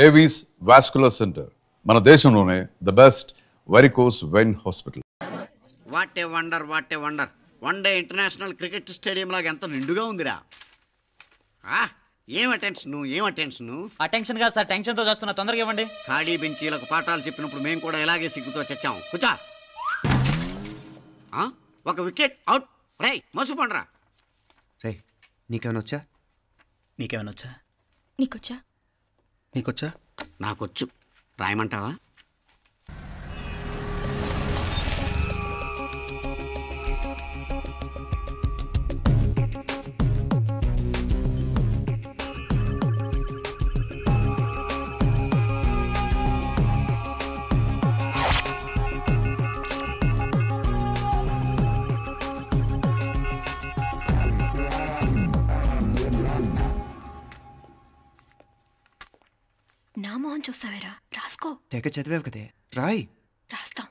Avis vascular centre మన దేశంలోనే the best varicose vein hospital. What a wonder, what a wonder. One day international cricket stadium లాగా ఎంత నిండుగా ఉందిరా. ఏం అటెన్షన్, ఏం అటెన్షన్. అటెన్షన్ కాదు సార్, టెన్షన్తో చేస్తున్నా, తొందరగా ఇవ్వండి. ఖాళీ బెంచీలకు పాఠాలు చెప్పినప్పుడు మేము కూడా ఇలాగే సిగ్గుతో చచ్చాం. కూర్చో. ఒక వికెట్ అవుట్. రే మసు పండ్రా. రే నీకేమైనా వచ్చా? నీకేమైనా వచ్చా? నీకొచ్చా? నీకొచ్చా? నాకొచ్చు. రాయమంటావా? నా మొహం చూస్తావేరా, రాసుకో. తెగ చదివావు కదే, రాయ్. రాస్తాం.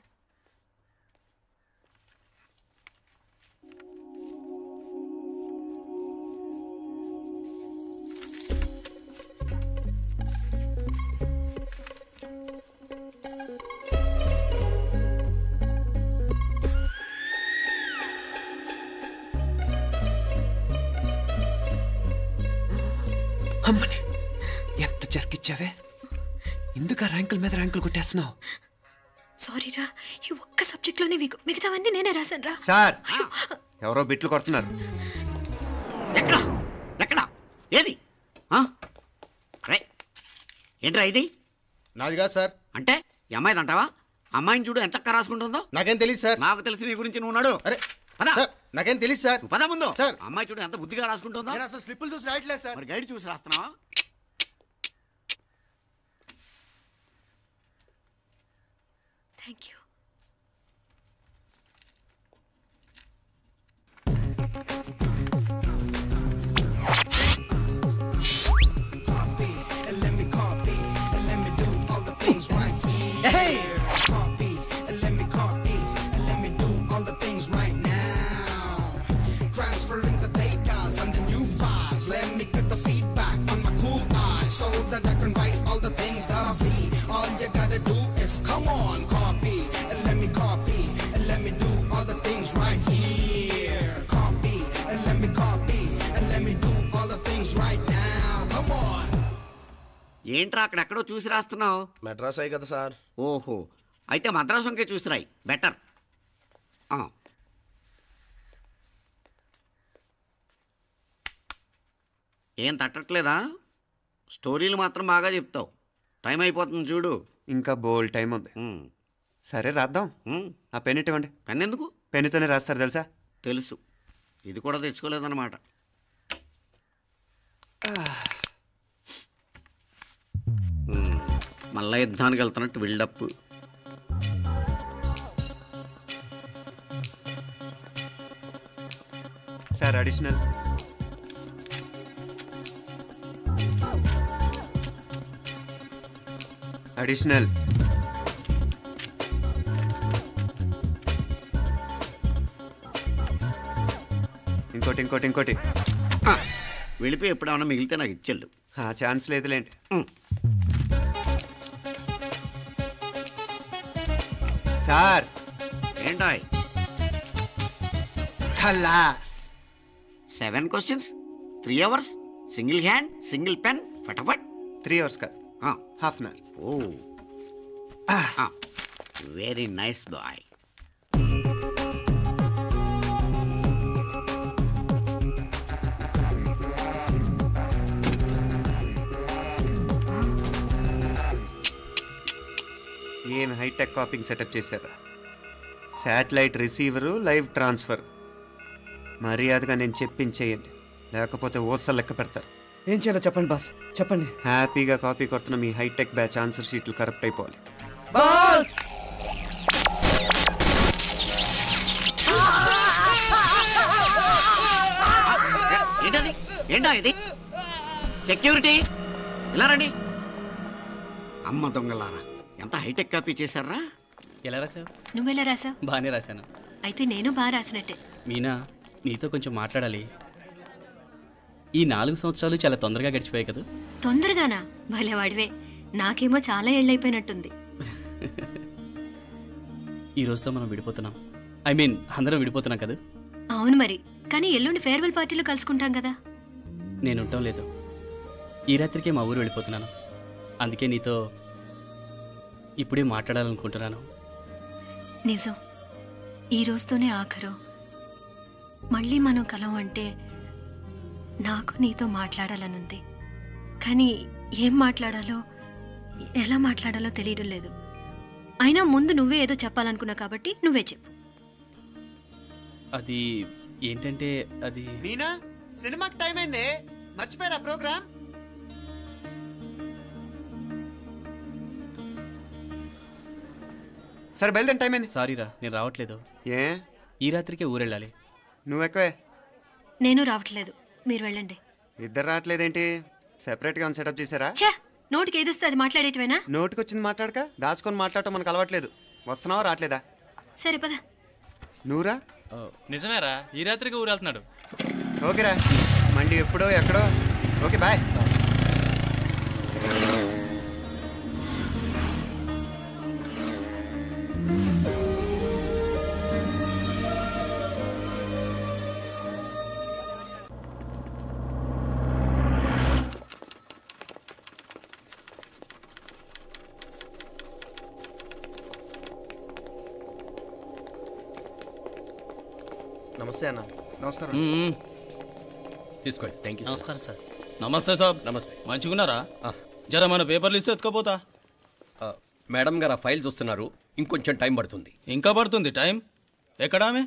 అమ్మని ఎంత జరికిచ్చావే, ఎందుకు ర్యాంకుల మీద ర్యాంకులు కొట్టేస్తున్నావు? సారీరా, ఈ ఒక్క సబ్జెక్ట్లోనే మిగతావన్నీ నేనే రాశాను రా. సార్, ఎవరో బిట్లు కొడుతున్నారు. ఎక్కడ ఎక్కడ ఏది? ఏంట్రా ఇది? నాది కాదు సార్. అంటే ఈ అమ్మాయిది అంటావా? అమ్మాయిని చూడు ఎంత రాసుకుంటుందో. నాకేం తెలియదు సార్. నాకు తెలిసి నీ గురించి నువ్వు నాడు. అరే పదా, నాకేం తెలియదు సార్. పద ముందు. సార్, అమ్మాయి చూడు ఎంత బుద్ధిగా రాసుకుంటుందో. నేను అసలు స్లిప్పులు చూసి రాయట్లేదు సార్. మరి గైడ్ చూసి రాస్తున్నావా? Thank you. ఏంట్రా అక్కడెక్కడో చూసి రాస్తున్నావు? మెడ్రాస్ అయ్యి కదా సార్. ఓహో, అయితే మద్రాసు వంకే చూసి రాయి, బెటర్. ఏం తట్టట్లేదా? స్టోరీలు మాత్రం బాగా చెప్తావు. టైం అయిపోతుంది చూడు. ఇంకా బోల్ టైం ఉంది. సరే రాద్దాం. ఆ పెన్ ఇవ్వండి. పెన్ ఎందుకు? పెన్నుతోనే రాస్తారు తెలుసా? తెలుసు. ఇది కూడా తెచ్చుకోలేదన్నమాట. మళ్ళా యుద్ధానికి వెళ్తున్నట్టు బిల్డప్. Sir additional. అడిషనల్. ఇంకోటి ఇంకోటి ఇంకోటి. వెళ్ళిపోయి ఎప్పుడేమన్నా మిగిలితే నాకు ఇచ్చెళ్ళు. ఛాన్స్ లేదులేండి. సార్ ఏంటాయ్? ఖలాస్. 7 questions, 3 hours, single hand, single pen, ఫటాఫట్. 3 hours కాదు, half an hour. Oh, very nice boy. ఏం హైటెక్ కాపింగ్ సెటప్ చేశారా? Satellite receiver, live transfer. మర్యాదగా నేను చెప్పించేయండి, లేకపోతే ఓసలు లెక్క పెడతారు. ఏం చేయాలో చెప్పండి బాస్, చెప్పండి. హ్యాపీగా కాపీ కొడుతున్న మీ హైటెక్ బ్యాచ్ ఆన్సర్ షీట్లు కరెక్ట్ అయిపోవాలి. బాస్ ఏంటది? ఏంటా ఇది? సెక్యూరిటీ ఇలా రండి. అమ్మ దొంగలారా, ఎంత హైటెక్ కాపీ చేశారా? ఎలా రాసావు? నువ్వెలా రాసావు? బాగానే రాశాను. అయితే నేను బాగా రాసినట్టే. మీనా, నీతో కొంచెం మాట్లాడాలి. ఈ 4 సంవత్సరాలు చాలా తొందరగా గడిచిపోయాయి కదా? తొందరగానా? భలేవాడివే. నాకేమో చాలా ఏళ్ళైపోయినట్టుంది. ఈ రోజుతో మనం విడిపోతున్నాం. ఐ మీన్ అందరం విడిపోతున్నాం కదా. అవును మరి, కానీ ఎల్లుండి ఫేర్వెల్ పార్టీలో కలుసుకుంటాం కదా. నేను ఉండటం లేదు. ఈ రాత్రికే మా ఊరు వెళ్ళిపోతున్నాను. అందుకే నీతో ఇప్పుడే మాట్లాడాలనుకుంటున్నాను. నిజం, ఈ రోజుతోనే ఆఖరు. మళ్ళీ మనం కలం అంటే నాకు నీతో మాట్లాడాలనుంది. కానీ ఏం మాట్లాడాలో ఎలా మాట్లాడాలో తెలియడం లేదు. అయినా ముందు నువ్వే ఏదో చెప్పాలనుకున్నా కాబట్టి నువ్వే చెప్పు. అది ఏంటంటే అది మీనా, సినిమాకి టైం అయింది, మర్చిపోయారా ప్రోగ్రామ్? సరే బయలుదేరి, టైం అయింది. సారీరా, నేను రావట్లేదు. ఏ? ఈ రాత్రికే ఊరెళ్ళాలి. నువ్వెక్కువే. నేను రావట్లేదు, మీరు వెళ్ళండి. ఇద్దరు రావట్లేదేంటి? సెపరేట్గా సెటప్ చేశారా? ఛే, నోటికి ఏదొస్తే అది మాట్లాడేటివేనా? నోటికి వచ్చింది మాట్లాడక దాచుకొని మాట్లాడటం మనకు అలవాట్లేదు. వస్తున్నావా రావట్లేదా? సరే పద. నువ్వురా. నిజమేరా, ఈ రాత్రికి ఊరు వెళ్తున్నాడు. ఓకేరా, మండి ఎప్పుడో ఎక్కడో. Okay bye. నమస్తే అన్న. నమస్కారం. తీసుకోండి. Thank you. నమస్కారం సార్. నమస్తే సాబ్. నమస్తే. మంచిగున్నారా? జర మన పేపర్లు ఇస్తే ఎత్తుకోపోతా. మేడం గారు ఆ ఫైల్ చూస్తున్నారు, ఇంకొంచెం టైం పడుతుంది. ఇంకా పడుతుంది టైం? ఎక్కడా ఆమె?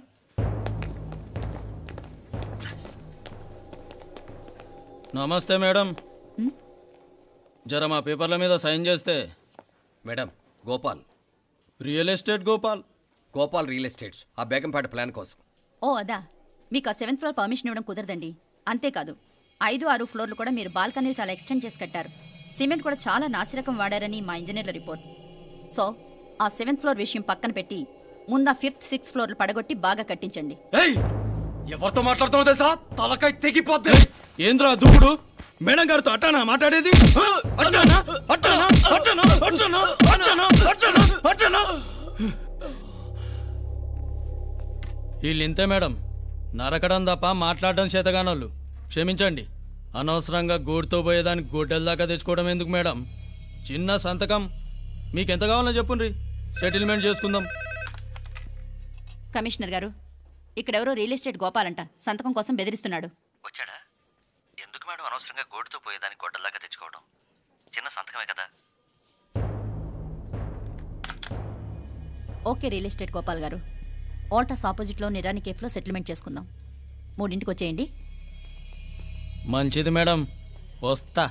నమస్తే మేడం, జర మా పేపర్ల మీద సైన్ చేస్తే. Madam, Gopal. Real estate Gopal. Gopal real estates, ఆ బేగంపేట ప్లాన్ కోసం. ఓ అదా, మీకు ఆ 7th ఫ్లోర్ పర్మిషన్ ఇవ్వడం కుదరదండి. అంతేకాదు 5, 6 ఫ్లోర్లు కూడా మీరు బాల్కనీలు చాలా ఎక్స్టెండ్ చేసి కట్టారు. సిమెంట్ కూడా చాలా నాసిరకం వాడారని మా ఇంజనీర్ల రిపోర్ట్. సో ఆ 7th ఫ్లోర్ విషయం పక్కన పెట్టి ముందు ఆ 5th, 6th ఫ్లోర్లు పడగొట్టి బాగా కట్టించండి. ఎవరితో మాట్లాడుతావు తెలుసా? తలకాయ తెగిపోద్ది. ఏంద్రా దూకుడు? మేడం గారితో అట్టానా మాట్లాడేది? అట్టానా అట్టానా అట్టానా అట్టానా అట్టానా అట్టానా అట్టానా? వీళ్ళు ఇంతే మేడం, నరకడం తప్ప మాట్లాడడం చేతగానోళ్ళు. క్షమించండి, అనవసరంగా గోడుతో పోయేదానికి గొడ్డల దాకా తెచ్చుకోవడం ఎందుకు మేడం? చిన్న సంతకం మీకెంత కావాలో చెప్పుండ్రి, సెటిల్మెంట్ చేసుకుందాం. కమిషనర్ గారు, ఇక్కడెవరో రియల్ ఎస్టేట్ గోపాలంట సంతకం కోసం బెదిరిస్తున్నాడు. వచ్చాడా? ఎందుకు మేడం అనవసరంగా గోడుతో పోయేదానికి గొడ్డల్లాగా తెచ్చుకోవడం? చిన్న సంతకమే కదా. ఓకే రియల్ ఎస్టేట్ గోపాల్ గారు, ఆల్టాస్ ఆపోజిట్లో నిరాని కేఫ్లో సెటిల్మెంట్ చేసుకుందాం. 3ంటికి వచ్చేయండి. మంచిది మేడం, వస్తా.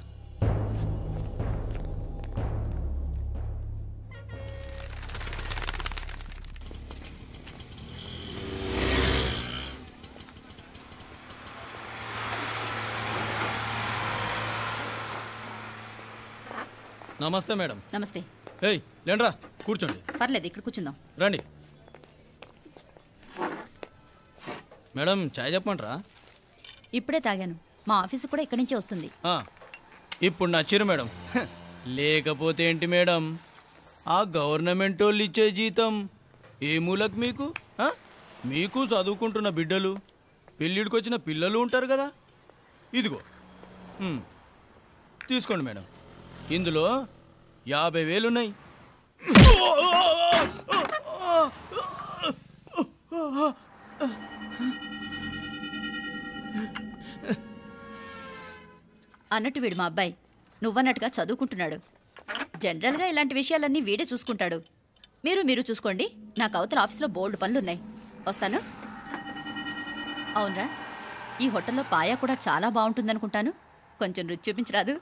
నమస్తే మేడం. నమస్తే. ఏయ్ లేండ్రా, కూర్చోండి. పర్లేదు, ఇక్కడ కూర్చుందాం. రండి మేడం, చాయ్ చెప్పమంటారా? ఇప్పుడే తాగాను. మా ఆఫీసు కూడా ఇక్కడి నుంచే వస్తుంది. ఇప్పుడు నచ్చిరు మేడం. లేకపోతే ఏంటి మేడం, ఆ గవర్నమెంట్ వాళ్ళు ఇచ్చే జీతం ఏ మూలకు మీకు? మీకు చదువుకుంటున్న బిడ్డలు, పెళ్ళిడికి వచ్చిన పిల్లలు ఉంటారు కదా. ఇదిగో తీసుకోండి మేడం, ఇందులో 50,000 ఉన్నాయి. అన్నట్టు వీడు మా అబ్బాయి నువ్వన్నట్టుగా చదువుకుంటున్నాడు. జనరల్గా ఇలాంటి విషయాలన్నీ వీడే చూసుకుంటాడు. మీరు చూసుకోండి, నాకు అవతల ఆఫీస్లో బోల్డ్ పనులున్నాయి. వస్తాను. అవునరా, ఈ హోటల్లో పాయా కూడా చాలా బాగుంటుందనుకుంటాను. కొంచెం రుచి చూపించరాదు?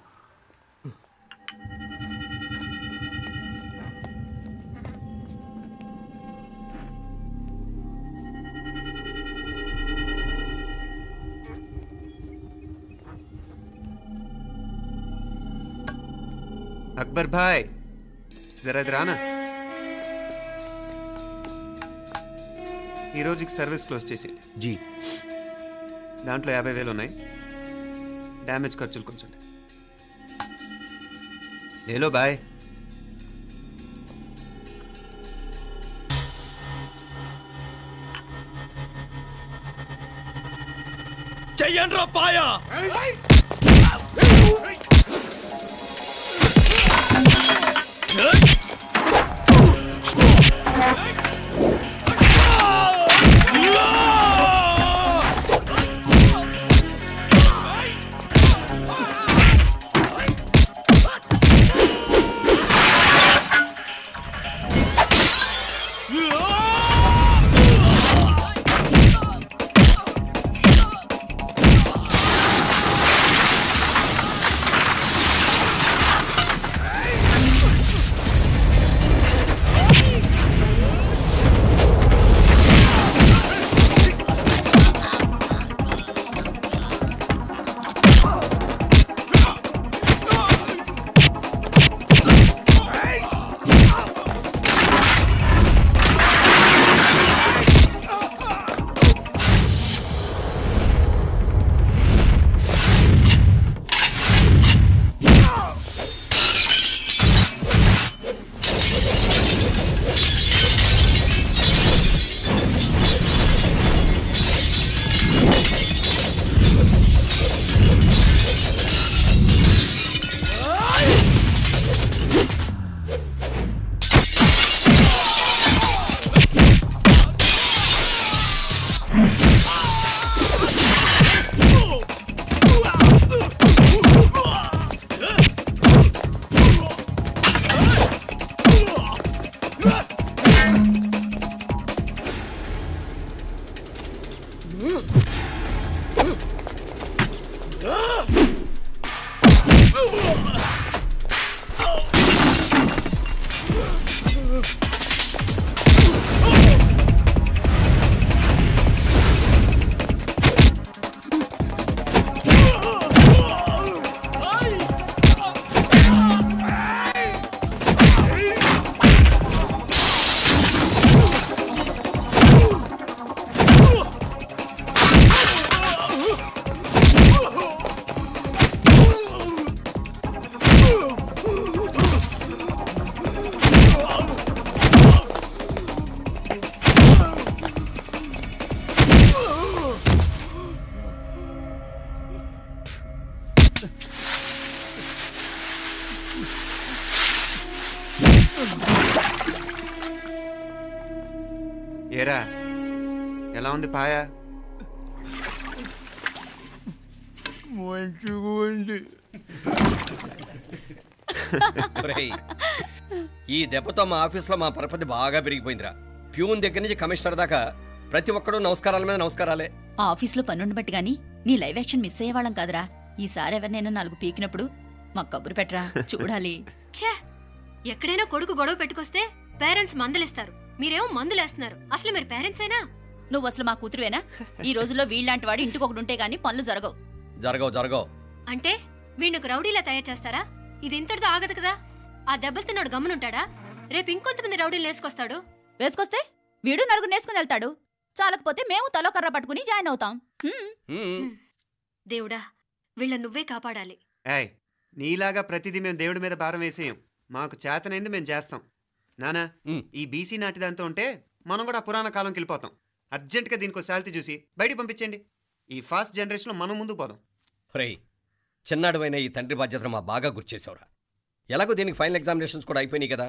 అక్బర్ భాయ్, జరా రానా. ఈ రోజుకి సర్వీస్ క్లోజ్ చేసి జీ. దాంట్లో 50,000 ఉన్నాయి. డ్యామేజ్ ఖర్చులు కొంచెం. లేలో బాయ్. చెయ్యండ్రా పాయా. ఏరా ఎలా ఉంది పాయా? మంచిగా ఉంది. ఈ దెబ్బతో మా ఆఫీస్లో మా పరపతి బాగా పెరిగిపోయిందిరా. ప్యూన్ దగ్గర నుంచి కమిషనర్ దాకా ప్రతి ఒక్కడు నమస్కారాల మీద నమస్కారాలే. ఆ ఆఫీస్లో పనుండి బట్టి గాని నీ లైవ్ యాక్షన్ మిస్ అయ్యేవాళ్ళం కాదురా. ఈసారి ఎవరినైనా 4 పీకినప్పుడు మాకు కబురు పెట్టరా, చూడాలి. ఛే, ఎక్కడైనా కొడుకు గొడవ పెట్టుకొస్తే పేరెంట్స్ మందులేస్తారు, మీరేమో మందులేస్తున్నారు. అసలు మీరు పేరెంట్స్ అయినా? నువ్వు అసలు మా కూతురువేనా? ఈ రోజుల్లో వీళ్ళలాంటి వాడు ఇంటికి ఒకటి ఉంటే గానీ పనులు జరగవు. జరగవు అంటే వీణ్ణకు రౌడీలా తయారు చేస్తారా? ఇది ఇంతటితో ఆగదు కదా. ఆ దెబ్బలు తిన్నాడు గమ్మునుంటాడా? రేపు ఇంకొంతమంది రౌడీలు వేసుకొస్తాడు. వేసుకొస్తే వీడు 4 నేసుకుని వెళ్తాడు. చాలకపోతే మేము తలో కర్ర పట్టుకుని జాయిన్ అవుతాం. దేవుడా, వీళ్ళ నువ్వే కాపాడాలి. ఏయ్, నీలాగా ప్రతిదీ మేము దేవుడి మీద భారం వేసేయం. మాకు చేతనైంది మేము చేస్తాం. నానా, ఈ బీసీ నాటి దాంతో ఉంటే మనం కూడా పురాణ కాలంకి వెళ్ళిపోతాం. అర్జెంటుగా దీనికి శాలిటీ చూసి బయటికి పంపించండి. ఈ ఫాస్ట్ జనరేషన్లో మనం ముందుకు పోదాం. చిన్నాడువైన ఈ తండ్రి బాధ్యతను మా బాగా గుర్చేసావురా. ఎలాగో దీనికి ఫైనల్ ఎగ్జామినేషన్స్ కూడా అయిపోయినాయి కదా,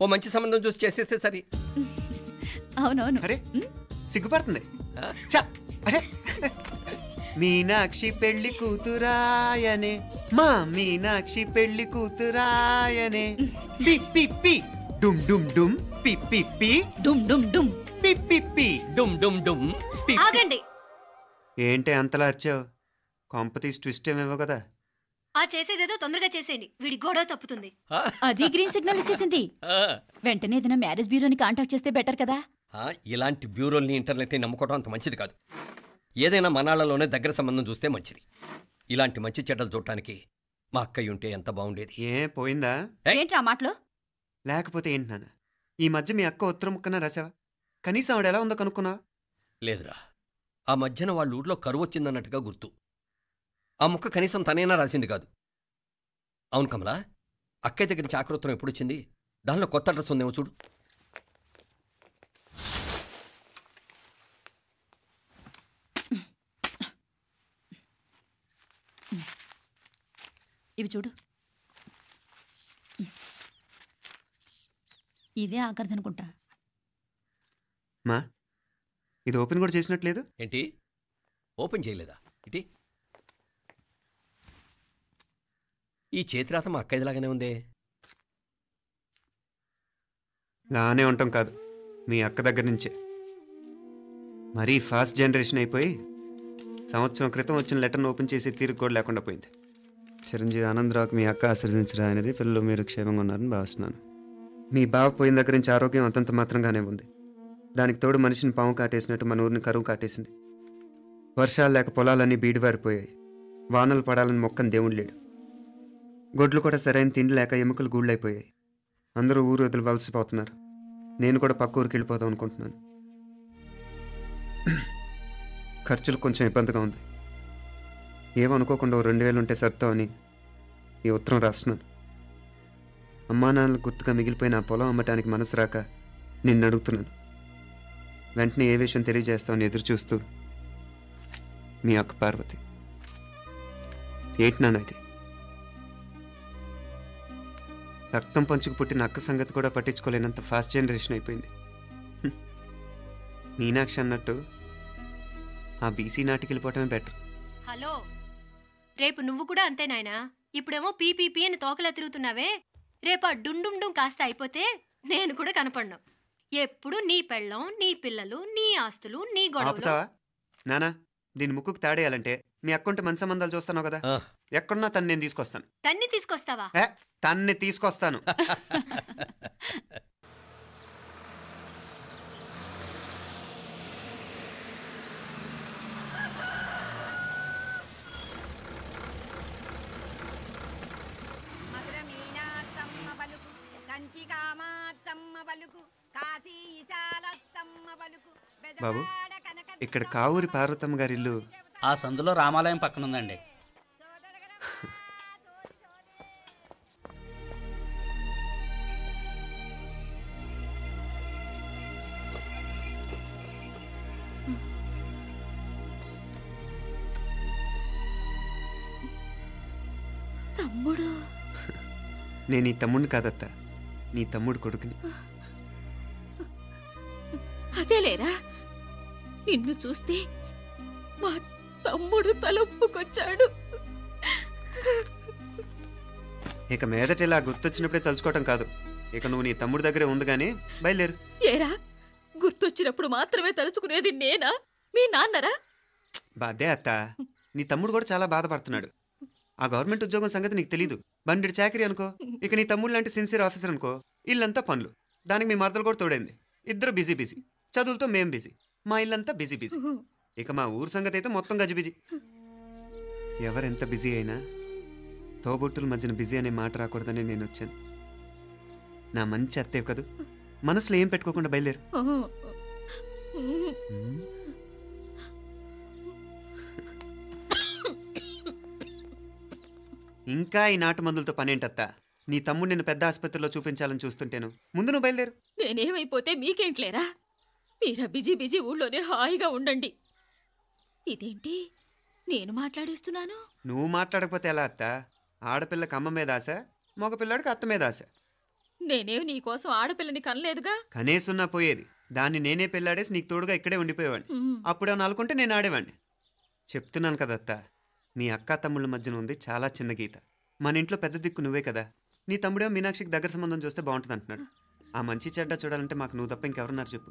ఓ మంచి సంబంధం చూసి చేసేస్తే సరి. అవునవును. అరే సిగ్గుపడుతుంది. అరే మీనాక్షి పెళ్లి కూతురాయనే, మా మీనాక్షి పెళ్లి కూతురాయనే. పి పి పి డుమ్ డుమ్ డుమ్, పి పి పి డుమ్ డుమ్ డుమ్, పి పి పి డుమ్ డుమ్ డుమ్. ఆగండి. ఏంటి అంతలా వచ్చావు? కాంపతీస్ ట్విస్ట్ ఏమేవో కదా. ఆ చేసేదేదో తొందరగా చేసేయండి, వీడి గొడవ తప్పుతుంది. అది గ్రీన్ సిగ్నల్ ఇచ్చేసింది. వెంటనే ఏదైనా మ్యారేజ్ బ్యూరోని కాంటాక్ట్ చేస్తే బెటర్ కదా. ఇలాంటి బ్యూరోల్ని ఇంటర్నెట్ని నమ్ముకోవడం అంత మంచిది కాదు. ఏదైనా మనాళ్ళలోనే దగ్గర సంబంధం చూస్తే మంచిది. ఇలాంటి మంచి చెడ్డలు చూడటానికి మా అక్కయ్య ఉంటే ఎంత బాగుండేది. ఏ పోయిందా? ఏంట్రా మాటలు? లేకపోతే ఏంటి నాన్న, ఈ మధ్య మీ అక్క ఉత్తరం ముక్కన రాసావా? కనీసం ఆవిడ ఎలా ఉందో కనుక్కున్నావా? లేదురా, ఆ మధ్యన వాళ్ళ ఊర్లో కరువు వచ్చిందన్నట్టుగా గుర్తు. ఆ ముక్క కనీసం తనైనా రాసింది కాదు. అవును కమలా, అక్కయ్య దగ్గర నుంచి ఆకృతం ఎప్పుడు వచ్చింది? దానిలో కొత్త అడ్రస్ ఉందేమో చూడు. ఇవి చూడు. ఇదే ఆఖరిదనుకుంటా. మా ఇది ఓపెన్ కూడా చేసినట్లేదు. ఏంటి ఓపెన్ చేయలేదా? ఇటీ ఈ చేతిరాత మా అక్కయ్యలాగానే ఉందే. లానే ఉంటాం కాదు, మీ అక్క దగ్గర నుంచే. మరీ ఫాస్ట్ జనరేషన్ అయిపోయి సంవత్సరం క్రితం వచ్చిన లెటర్ను ఓపెన్ చేసి తీరుకు కూడా లేకుండా పోయింది. చిరంజీవి ఆనందరావుకి మీ అక్క ఆశీర్వదించరా అనేది, పిల్లలు మీరు క్షేమంగా ఉన్నారని భావిస్తున్నాను. మీ బావ పోయిన దగ్గర నుంచి ఆరోగ్యం అంతంత మాత్రంగానే ఉంది. దానికి తోడు మనిషిని పాము కాటేసినట్టు మన ఊరిని కరువు కాటేసింది. వర్షాలు లేక పొలాలన్నీ బీడివారిపోయాయి. వానలు పడాలని మొక్కని దేవుడు లేడు. గొడ్లు కూడా సరైన తిండి లేక ఎముకలు గూళ్ళైపోయాయి. అందరూ ఊరు వదిలి వలసిపోతున్నారు. నేను కూడా పక్క ఊరికి వెళ్ళిపోదాం అనుకుంటున్నాను. ఖర్చులు కొంచెం ఇబ్బందిగా ఉంది. ఏమనుకోకుండా 2000 ఉంటే సర్దామని ఈ ఉత్తరం రాస్తున్నాను. అమ్మా నాన్నలకు గుర్తుగా మిగిలిపోయిన ఆ పొలం అమ్మటానికి మనసు రాక నిన్ను అడుగుతున్నాను. వెంటనే ఏ విషయం తెలియజేస్తామని ఎదురు చూస్తూ మీ అక్క పార్వతి. ఏంటి నాన్న ఇది? రక్తం పంచుకు పుట్టిన అక్క సంగతి కూడా పట్టించుకోలేనంత ఫాస్ట్ జనరేషన్ అయిపోయింది. మీనాక్షి అన్నట్టు ఆ బీసీ నాటికి వెళ్ళిపోవటమే బెటర్. హలో, రేపు నువ్వు కూడా అంతే నాయనా. ఇప్పుడేమో పీపీపీ అని తోకలా తిరుగుతున్నావే. రేపు ఆ డుండుండుం కాస్త అయిపోతే నేను కూడా కనపడను. ఎప్పుడు నీ పెళ్ళం, నీ పిల్లలు, నీ ఆస్తులు, నీ గొడవలు. ఆపుతావా నానా? దీని ముక్కుకు తాడేయాలంటే మీ అక్కంటే మంచి సంబంధాలు చూస్తాను కదా. ఎక్కడున్నా తను నేను తీసుకొస్తాను. తన్ని తీసుకొస్తావా? తన్ని తీసుకొస్తాను. బాబు, ఇక్కడ కావూరి పార్వతమ్మ గారి ఇల్లు ఆ సందులో రామాలయం పక్కన ఉందండి. తమ్ముడు? నేను నీ తమ్ముడిని కాదత్త, నీ తమ్ముడు కొడుకుని. అదేలేరా, నిన్ను చూస్తే మా తమ్ముడు తలొప్పుకొచ్చాడు. ఇక మీదట ఇలా గుర్తొచ్చినప్పుడే తలుచుకోవటం కాదు. ఇక నువ్వు నీ తమ్ముడి దగ్గరే ఉంది కానీ బయలుదేరు. ఏరా, గుర్తొచ్చినప్పుడు మాత్రమే తలుచుకునేది నేనా, మీ నాన్నరా? బాధే అత్త, నీ తమ్ముడు కూడా చాలా బాధపడుతున్నాడు. ఆ గవర్నమెంట్ ఉద్యోగం సంగతి నీకు తెలీదు. బండి చాకరీ అనుకో. ఇక నీ తమ్ముడు లాంటి సిన్సియర్ ఆఫీసర్ అనుకో. ఇల్లంతా పనులు. దానికి మీ మరదలు కూడా తోడైంది. ఇద్దరు బిజీ బిజీ. చదువులతో మేం బిజీ. మా ఇల్లంతా బిజీ బిజీ. ఇక మా ఊరు సంగతి అయితే మొత్తం గజిబిజీ. ఎవరెంత బిజీ అయినా తోబుట్టుల మధ్యన బిజీ అనే మాట రాకూడదని నేను వచ్చాను. నా మంచి అత్తే కదూ, మనసులో ఏం పెట్టుకోకుండా బయలుదేరు. ఇంకా ఈ నాటు మందులతో పనేంటత్తా? నీ తమ్ముడు నిన్ను పెద్ద ఆసుపత్రిలో చూపించాలని చూస్తుంటేను. ముందు నువ్వు బయలుదేరు. నేనేమైపోతే మీకేంట్లేరా? మీరా బిజీ బిజీ ఊళ్ళోనే హాయిగా ఉండండి. ఇదేంటి నేను మాట్లాడేస్తున్నాను? నువ్వు మాట్లాడకపోతే ఎలా అత్తా? ఆడపిల్లకి అమ్మ మీద ఆశ, మగపిల్లాడికి అత్త మీద ఆశ. నేనేం నీకోసం ఆడపిల్లని కనలేదుగా. కనేసున్నా పోయేది. దాన్ని నేనే పెళ్ళాడేసి నీకు తోడుగా ఇక్కడే ఉండిపోయేవాడిని. అప్పుడు అని అనుకుంటే నేను ఆడేవాడిని. చెప్తున్నాను కదత్తా, మీ అక్క తమ్ముళ్ళ మధ్యన ఉంది చాలా చిన్న గీత. మన ఇంట్లో పెద్ద దిక్కు నువ్వే కదా. నీ తమ్ముడే మీనాక్షికి దగ్గర సంబంధం చూస్తే బాగుంటుంది అంటున్నాడు. ఆ మంచి చెడ్డ చూడాలంటే మాకు నువ్వు తప్ప ఇంకెవరున్నారు చెప్పు?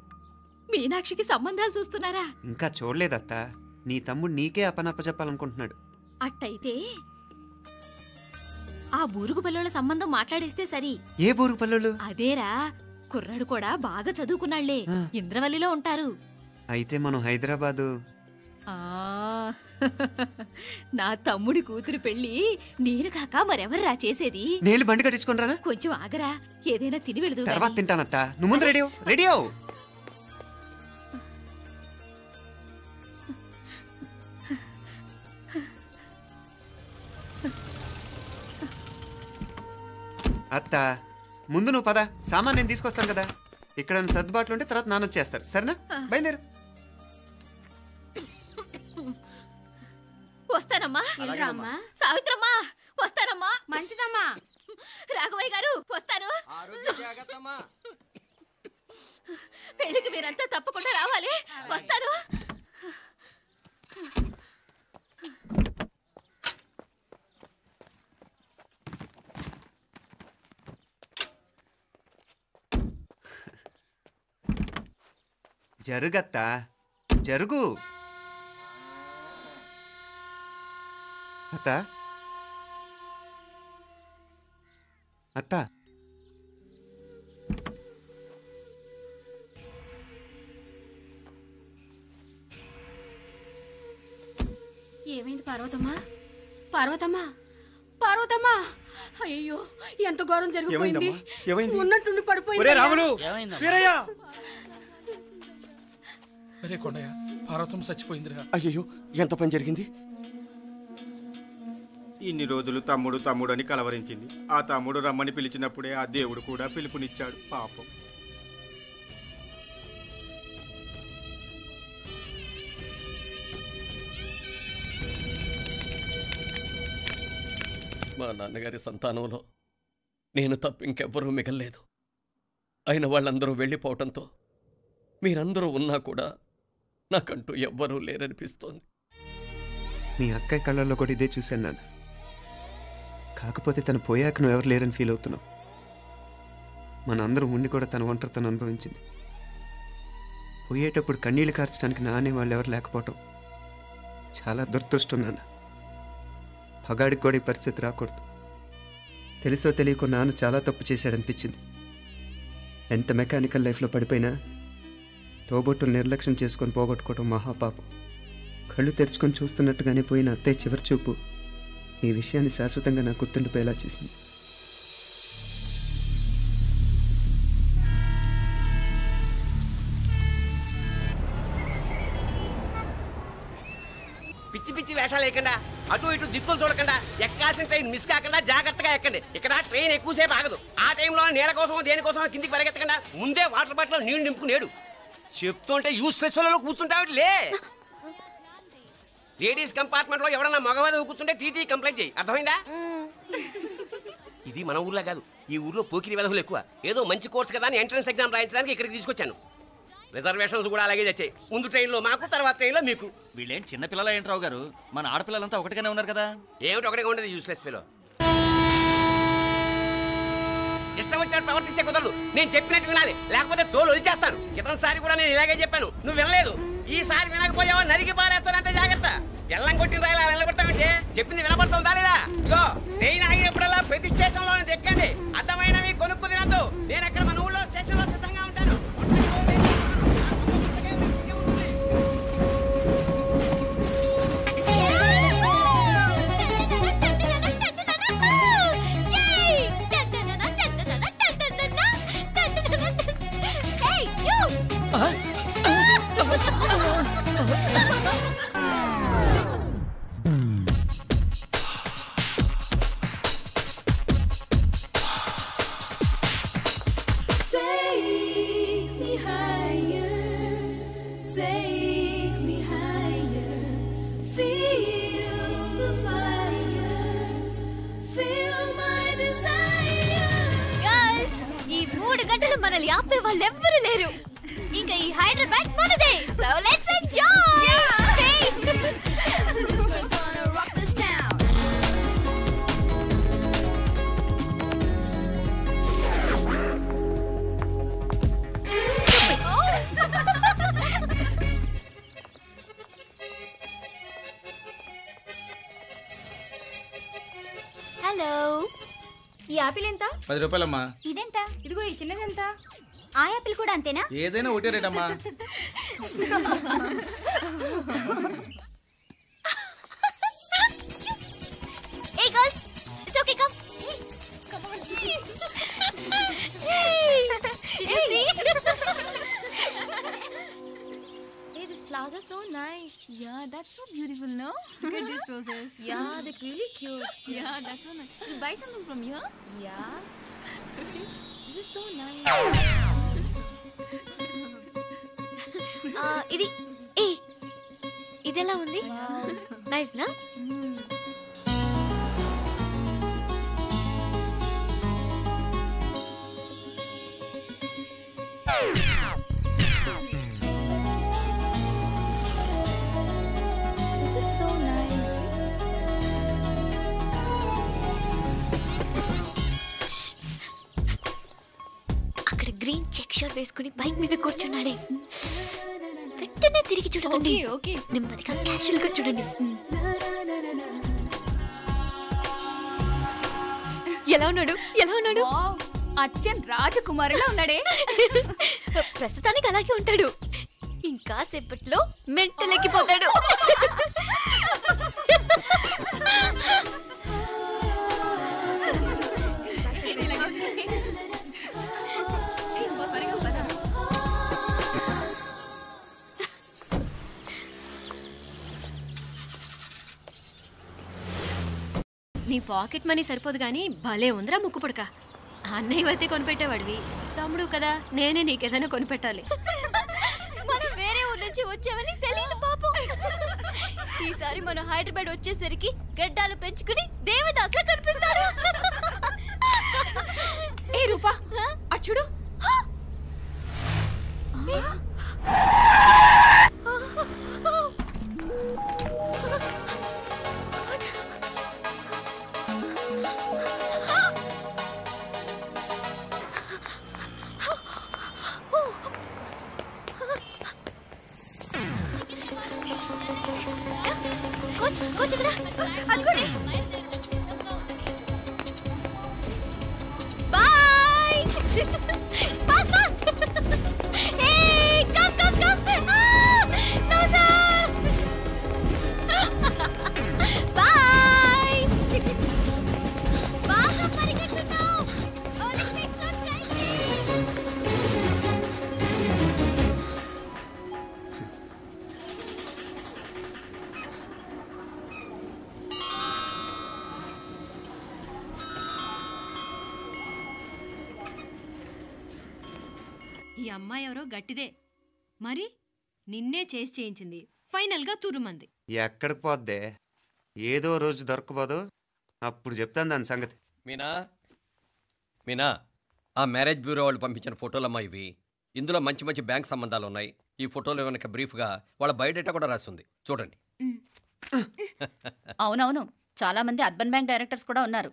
మీనాక్షికి సంబంధాలు చూస్తున్నారా? ఇంకా చూడలేదత్తా. నీ తమ్ముడు నీకే అపనప్ప చెప్పాలనుకుంటున్నాడు. అట్టయితే ఆ బూరుగు పిల్లల సంబంధం మాట్లాడేస్తే సరి. ఏ బూరుగు పిల్లలు? అదేరా, కుర్రాడు కూడా బాగా చదువుకున్నాళ్లే, ఇంద్రవల్లిలో ఉంటారు. అయితే మనం హైదరాబాదు. నా తమ్ముడి కూతురు పెళ్లి నేను కాక మరెవర్రా చేసేది? నేను బండి కట్టించుకుంటారా? కొంచెం ఆగరా, ఏదైనా తిని వెళదు. తర్వాత తింటానత్తా. నువ్వు ముందు రెడీ రెడీ అవు. అత్త ముందు నువ్వు పద, సామాన్ నేను తీసుకొస్తాను కదా. ఇక్కడ సర్దుబాట్లు ఉంటే తర్వాత నాన్న వచ్చేస్తారు, సరేనా? బయలుదేరు. వస్తానమ్మా. సావిత్రమ్మా వస్తానమ్మా. మంచిదమ్మా. రాఘవయ్య గారు వస్తాను. పెళ్లికి మీరంతా తప్పకుండా రావాలి. వస్తాను. జరుగత్తా, జరుగు. అత్త అత్త ఏమైంది పార్వతమ్మా? పార్వతమ్మా, పార్వతమ్మా! అయ్యో ఎంత ఘోరం జరిగిపోయింది. ఉన్నట్టుండి పడిపోయింది. రాములు, వీరయ్య! అరే కొండయ్య, పార్వతం చచ్చిపోయిందిరా. అయ్యో, ఎంత పని జరిగింది? ఇన్ని రోజులు తమ్ముడు తమ్ముడు అని కలవరించింది. ఆ తమ్ముడు రమ్మని పిలిచినప్పుడే ఆ దేవుడు కూడా పిలుపునిచ్చాడు. పాపం. మా నాన్నగారి సంతానంలో నేను తప్ప ఇంకెవ్వరూ మిగల్లేదు. అయిన వాళ్ళందరూ వెళ్ళిపోవటంతో మీరందరూ ఉన్నా కూడా నాకంటూ ఎవ్వరూ లేరనిపిస్తోంది. మీ అక్కయ్య కళ్ళల్లో కూడా ఇదే చూశాను నాన్న. కాకపోతే తను పోయాక నువ్వు ఎవరు లేరని ఫీల్ అవుతున్నావు. మన అందరం ఉండి కూడా తన ఒంటరితను అనుభవించింది. పోయేటప్పుడు కన్నీళ్లు కార్చడానికి నానే వాళ్ళు ఎవరు లేకపోవటం చాలా దురదృష్టం నాన్న. పగాడికి కూడా ఈ పరిస్థితి రాకూడదు. తెలుసో తెలియకో నాన్న చాలా తప్పు చేశాడనిపించింది. ఎంత మెకానికల్ లైఫ్లో పడిపోయినా తోబొట్టులు నిర్లక్ష్యం చేసుకొని పోగొట్టుకోవడం మహాపాపం. కళ్ళు తెరుచుకొని చూస్తున్నట్టుగానే పోయిన అత్తయ్య చివరి చూపు ఈ విషయాన్ని శాశ్వతంగా నాకు గుర్తుండిపోయేలా చేసింది. పిచ్చి పిచ్చి వేషాలు వేయకుండా, అటు ఇటు దిక్కులు చూడకుండా, ఎక్కాల్సిన ట్రైన్ మిస్ కాకుండా జాగ్రత్తగా ఎక్కండి. ఇక్కడ ట్రైన్ ఎక్కువసేపు ఆగదు. ఆ టైంలో నీళ్ళ కోసం దేనికోసం కిందికి పరిగెత్తకుండా ముందే వాటర్ బాటిల్ నీళ్లు నింపుకునేడు. చెప్తుంటే యూస్లెస్ లో కూర్చుంటావు. లే, లేడీస్ కంపార్ట్మెంట్ లో ఎవడన్నా మగవాది కూర్చుంటే టీటీ కంప్లైంట్ చేయి. అర్థమైందా? ఇది మన ఊర్లో కాదు. ఈ ఊర్లో పోకిరి వెధవులు ఎక్కువ. ఏదో మంచి కోర్స్ కదా అని ఎంట్రన్స్ ఎగ్జామ్ రాయించడానికి ఇక్కడికి తీసుకొచ్చాను. రిజర్వేషన్స్ కూడా అలాగే తెచ్చాయి. ముందు ట్రైన్లో మాకు, తర్వాత ట్రైన్లో మీకు. వీళ్ళేం చిన్నపిల్లలు ఏంటి రావు గారు? మన ఆడపిల్లలంతా ఒకటిగానే ఉన్నారు కదా. ఏమిటి ఒకటిగా ఉండేది యూస్లెస్ ఫెలో? ఇష్టం వచ్చినట్టు ప్రవర్తిస్తే కుదరదు. నేను చెప్పినట్టు వినాలి, లేకపోతే తోలు వదిలిచేస్తాను. క్రితంసారి కూడా నేను ఇలాగే చెప్పాను, నువ్వు వినలేదు. ఈసారి వినకపోయావా నరికి పారేస్తానంటే జాగ్రత్త. ఎల్లం కొట్టిన రాయిలా నిలబడతామంటే చెప్పింది వినపడుతుందా లేదా? ఇగో ట్రైన్ ఆగినప్పుడల్లా ప్రతి స్టేషన్ లో ఎక్కండి. అర్థమైనవి కొనుక్కు తినద్దు. నేను అక్కడ మన ఊళ్ళో స్టేషన్ లో సిద్ధంగా ఉంటాను. మనల్ని ఆపే వాళ్ళు ఎవ్వరూ లేరు. ఇంకా ఈ హైదరాబాద్ మనదే. So let's enjoy. హలో, ఈ యాపిల్ ఎంత? 10 రూపాయలమ్మా. ఇదెంత? ఇదిగో ఈ చిన్నది ఎంత? ఆ యాపిల్ కూడా అంతేనా? ఏదైనా ఒకటే రేట్ అమ్మా. Hey girls, it's okay, come. Come on. Hey, did you see? Hey, these flowers are so nice. Yeah, that's so beautiful, no? Look at these roses. Yeah, they're really cute. Yeah, that's so nice. You buy something from here? Yeah. ఇది ఇదెలా ఉంది? Nice నా? అక్కడ green check shirt వేసుకుని bike మీద కూర్చున్నాడే, వెంటనే తిరిగి చూడండి. ఓకే, నెమ్మదిగా క్యాషువల్ గా చూడండి. ఎలా ఉన్నాడు? ఎలా ఉన్నాడు? అచ్చన్ రాజకుమారులా ఉన్నాడే. ప్రస్తుతానికి అలాగే ఉంటాడు, ఇంకా సేపట్లో మెంటల్ ఎక్కిపోతాడు. నీ పాకెట్ మనీ సరిపోదు కానీ భలే ఉందిరా ముక్కు పుడక. అన్నయ్య అయితే కొనిపెట్టేవాడివి, తమ్ముడు కదా నేనే నీకేదైనా కొనిపెట్టాలి. మనం వేరే ఊరు నుంచి వచ్చామని తెలియదు పాపం. ఈసారి మనం హైదరాబాద్ వచ్చేసరికి గడ్డాలు పెంచుకుని దేవదాసులా కనిపిస్తారు. ఏ రూపా అచ్చుడు, కోచ్ కోచ్ ఇక్కడ అనుకోండి. Boy, fast fast. Hey come come come. Loser. Boy. బాగా పరిగెత్తుతావు. ఒలింపిక్స్ లో ట్రై చేయి. ఈ అమ్మాయి ఎవరో గట్టిదే, మరి నిన్నే చేసి చేయించింది, ఫైనల్ గా తురుమంది. ఎక్కడికి పోద్దే? ఏదో రోజు దొరకపోదు, అప్పుడు చెప్తాను దాని సంగతి. మీనా మీనా, ఆ మ్యారేజ్ బ్యూరో వాళ్ళు పంపించిన ఫోటోలమ్మా ఇవి. ఇందులో మంచి మంచి బ్యాంక్ సంబంధాలు ఉన్నాయి. ఈ ఫోటోలో వెనక బ్రీఫ్గా వాళ్ళ బయోడేటా కూడా రాస్తుంది, చూడండి. అవునవును, చాలా మంది అర్బన్ బ్యాంక్ డైరెక్టర్స్ కూడా ఉన్నారు.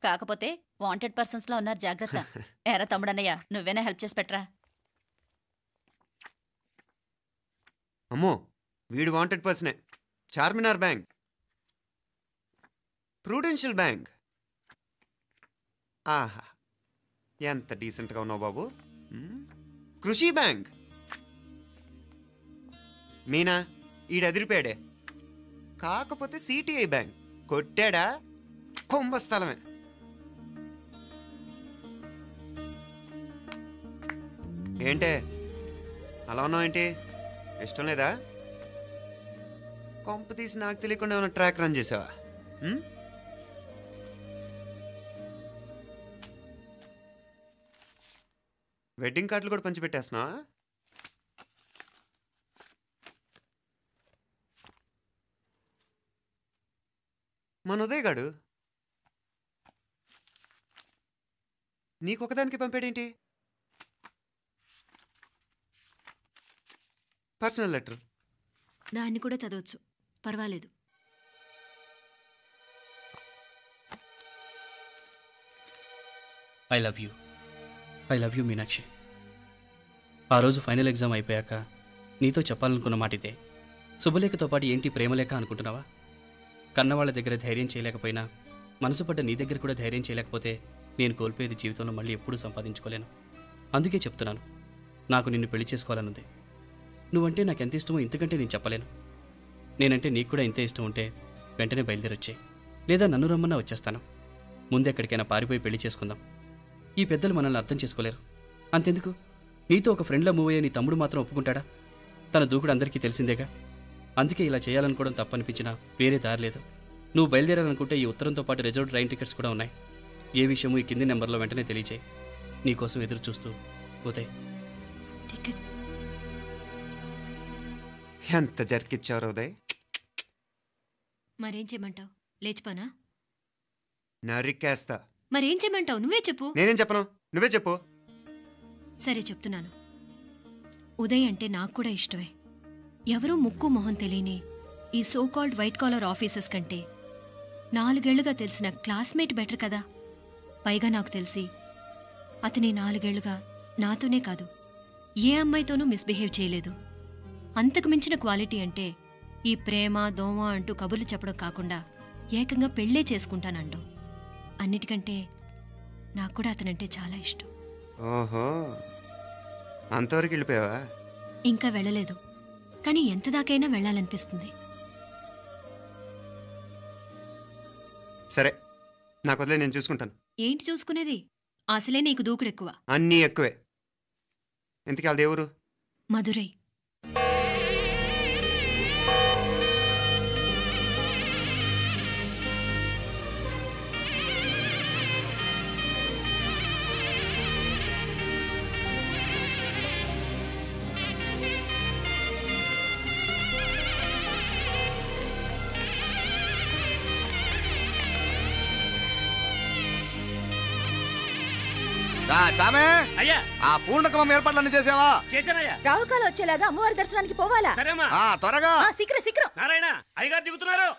కాకపోతే వాంటెడ్ పర్సన్స్ లా ఉన్నారు, జాగ్రత్త. ఎరా తమ్ముడన్నయ్య, నువ్వేనా హెల్ప్ చేసి పెట్టరా? అమ్మో, వీడు వాంటెడ్ పర్సనే. Charminar bank, Prudential bank. ఆహా, ఎంత డీసెంట్గా ఉన్నావు బాబు. కృషి బ్యాంక్. మీనా, ఈడు ఎదిరిపోయాడే. కాకపోతే సిటిఐ బ్యాంక్ కొట్టాడా కుంభస్థలమే. ఏంటే అలా ఉన్నావు? ఏంటి ఇష్టం లేదా? కొంప తీసి నాకు తెలియకుండా ఏమైనా ట్రాక్ రన్ చేసావా? వెడ్డింగ్ కార్డులు కూడా పంచిపెట్టేస్తున్నావా? మన ఉదయ్ గాడు నీకొకదానికి పంపాడేంటి? Personal letter. దాన్ని కూడా చదవచ్చు, పర్వాలేదు. I love you Meenakshi. ఆ రోజు ఫైనల్ ఎగ్జామ్ అయిపోయాక నీతో చెప్పాలనుకున్న మాట ఇదే. శుభలేఖతో పాటు ఏంటి ప్రేమలేఖ అనుకుంటున్నావా? కన్నవాళ్ళ దగ్గర ధైర్యం చేయలేకపోయినా మనసు పడ్డ నీ దగ్గర కూడా ధైర్యం చేయలేకపోతే నేను కోల్పోయేది జీవితంలో మళ్ళీ ఎప్పుడూ సంపాదించుకోలేను. అందుకే చెప్తున్నాను, నాకు నిన్ను పెళ్లి చేసుకోవాలనుంది. నువ్వంటే నాకు ఎంత ఇష్టమో ఇంతకంటే నేను చెప్పలేను. నేనంటే నీకు కూడా ఇంతే ఇష్టం ఉంటే వెంటనే బయలుదేరొచ్చే, లేదా నన్ను రమ్మన్నా వచ్చేస్తాను. ముందెక్కడికైనా పారిపోయి పెళ్లి చేసుకుందాం. ఈ పెద్దలు మనల్ని అర్థం చేసుకోలేరు. అంతెందుకు, నీతో ఒక ఫ్రెండ్లా మూవ్ అయ్యే నీ తమ్ముడు మాత్రం ఒప్పుకుంటాడా? తన దూకుడు అందరికీ తెలిసిందేగా. అందుకే ఇలా చేయాలనుకోవడం తప్పనిపించినా వేరే దారి లేదు. నువ్వు బయలుదేరాలనుకుంటే ఈ ఉత్తరంతో పాటు రిజర్వ్ ట్రైన్ టికెట్స్ కూడా ఉన్నాయి. ఏ విషయమూ ఈ కింది నెంబర్లో వెంటనే తెలియచేయి. నీకోసం ఎదురు చూస్తూ ఉదయ్. ఎంత జరికిచ్చారు ఉదయ్. మరేం చేయమంటావు? లేచిపోనా? నరికేస్తా. మరేం చేయమంటావు? నువ్వే చెప్పు. నేనేం చెప్పను, నువ్వే చెప్పు. సరే చెప్తున్నాను. ఉదయ్ అంటే నాకు కూడా ఇష్టమే. ఎవరూ ముక్కు మొహం తెలియని ఈ so called white collar officers కంటే 4 ఏళ్లుగా తెలిసిన క్లాస్మేట్ బెటర్ కదా. పైగా నాకు తెలిసి అతని 4 ఏళ్లుగా నాతోనే కాదు ఏ అమ్మాయితోనూ మిస్బిహేవ్ చేయలేదు. అంతకు మించిన క్వాలిటీ అంటే ఈ ప్రేమ దోమ అంటూ కబుర్లు చెప్పడం కాకుండా ఏకంగా పెళ్ళే చేసుకుంటానండం. అన్నిటికంటే నాకు కూడా అతనంటే చాలా ఇష్టం. ఓహో, అంతవరకు వెళ్ళిపోయావా? ఇంకా వెళ్ళలేదు, కానీ ఎంత దాకైనా వెళ్ళాలనిపిస్తుంది. సరే, నాకు వదిలే, నేను చూసుకుంటాను. ఏంటి చూసుకునేది? అసలే నీకు దూకుడు ఎక్కువ. అన్నీ ఎక్కువే. ఇంతకీ వాళ్ళ దేవురు? మధురై. చామే అయ్యా, ఆ పూర్ణకమం ఏర్పాట్లన్నీ చేసావా? చేశానయ్యా. రాహుకాలం వచ్చేలాగా అమ్మవారి దర్శనానికి పోవాలా? సరేమ్మా. త్వరగా. శీఘ్రం శీఘ్రం. నారాయణ అయ్యగారు దిగుతున్నారు.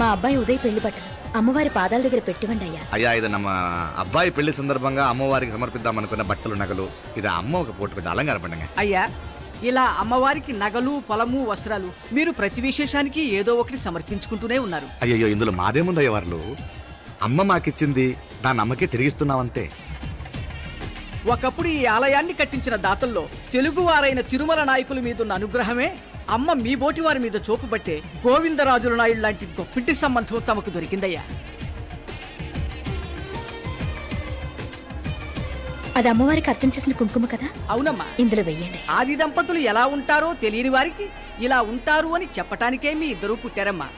మా అబ్బాయి ఉదయ్ పెళ్లి బట్టలు అమ్మవారి పాదాల దగ్గర పెట్టివ్వండి అయ్యా. అయ్యా, ఇది నమ్మ అబ్బాయి పెళ్లి సందర్భంగా అమ్మవారికి సమర్పిద్దాం అనుకున్న బట్టలు నగలు. ఇది అమ్మ ఒక పూట పెద్ద అలంకార పండుగ. అయ్యా, ఇలా అమ్మవారికి నగలు పొలము వస్త్రాలు మీరు ప్రతి విశేషానికి ఏదో ఒకటి సమర్పించుకుంటూనే ఉన్నారు. అయ్యో, ఇందులో మాదేముందయ్య వాళ్ళు. అమ్మ మాకిచ్చింది దాన్ని అమ్మకే తిరిగిస్తున్నామంతే. ఒకప్పుడు ఈ ఆలయాన్ని కట్టించిన దాతల్లో తెలుగువారైన తిరుమల నాయకుల మీదున్న అనుగ్రహమే అమ్మ మీ బోటి వారి మీద చూపుబట్టే గోవిందరాజుల నాయుడు లాంటి గొప్పింటి సంబంధం తమకు దొరికిందయ్యా. అది అమ్మవారికి అర్చన చేసిన కుంకుమ కదా? అవునమ్మా, ఇందులో వెయ్యండి. ఆది దంపతులు ఎలా ఉంటారో తెలియని వారికి ఇలా ఉంటారు అని చెప్పటానికే మీ ఇద్దరు పుట్టారమ్మా.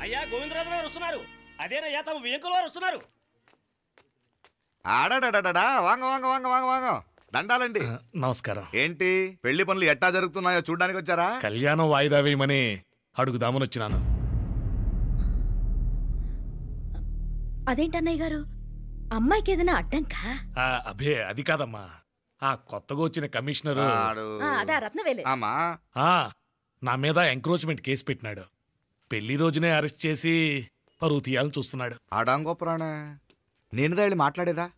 అయ్యా, గోవిందరాజు గారు వస్తున్నారు. అదేనయ్యా, తమ వెంకుల వారు వస్తున్నారు. ఆడాడా, వాంగ వాంగ వాంగ వాంగ వాంగ. దండాలండి. నమస్కారం. ఏంటి పెళ్లి పనులు ఎట్టా జరుగుతున్నాయో చూడడానికి వచ్చారా? కళ్యాణం వాయిదా వేయమని అడుగుదామని వచ్చినాను. అదేంటన్నయ్య గారు, అమ్మాయికి ఏదైనా అడ్డంకా? అబే, అది కాదమ్మా. ఆ కొత్తగా వచ్చిన కమిషనర్ అదా రత్నవేలే నా మీద ఎంక్రోచ్మెంట్ కేసు పెట్టినాడు. పెళ్లి రోజునే అరెస్ట్ చేసి పరువు తీయాలని చూస్తున్నాడు. ఆడాంగో పురాణ నేను వెళ్ళి మాట్లాడేదా?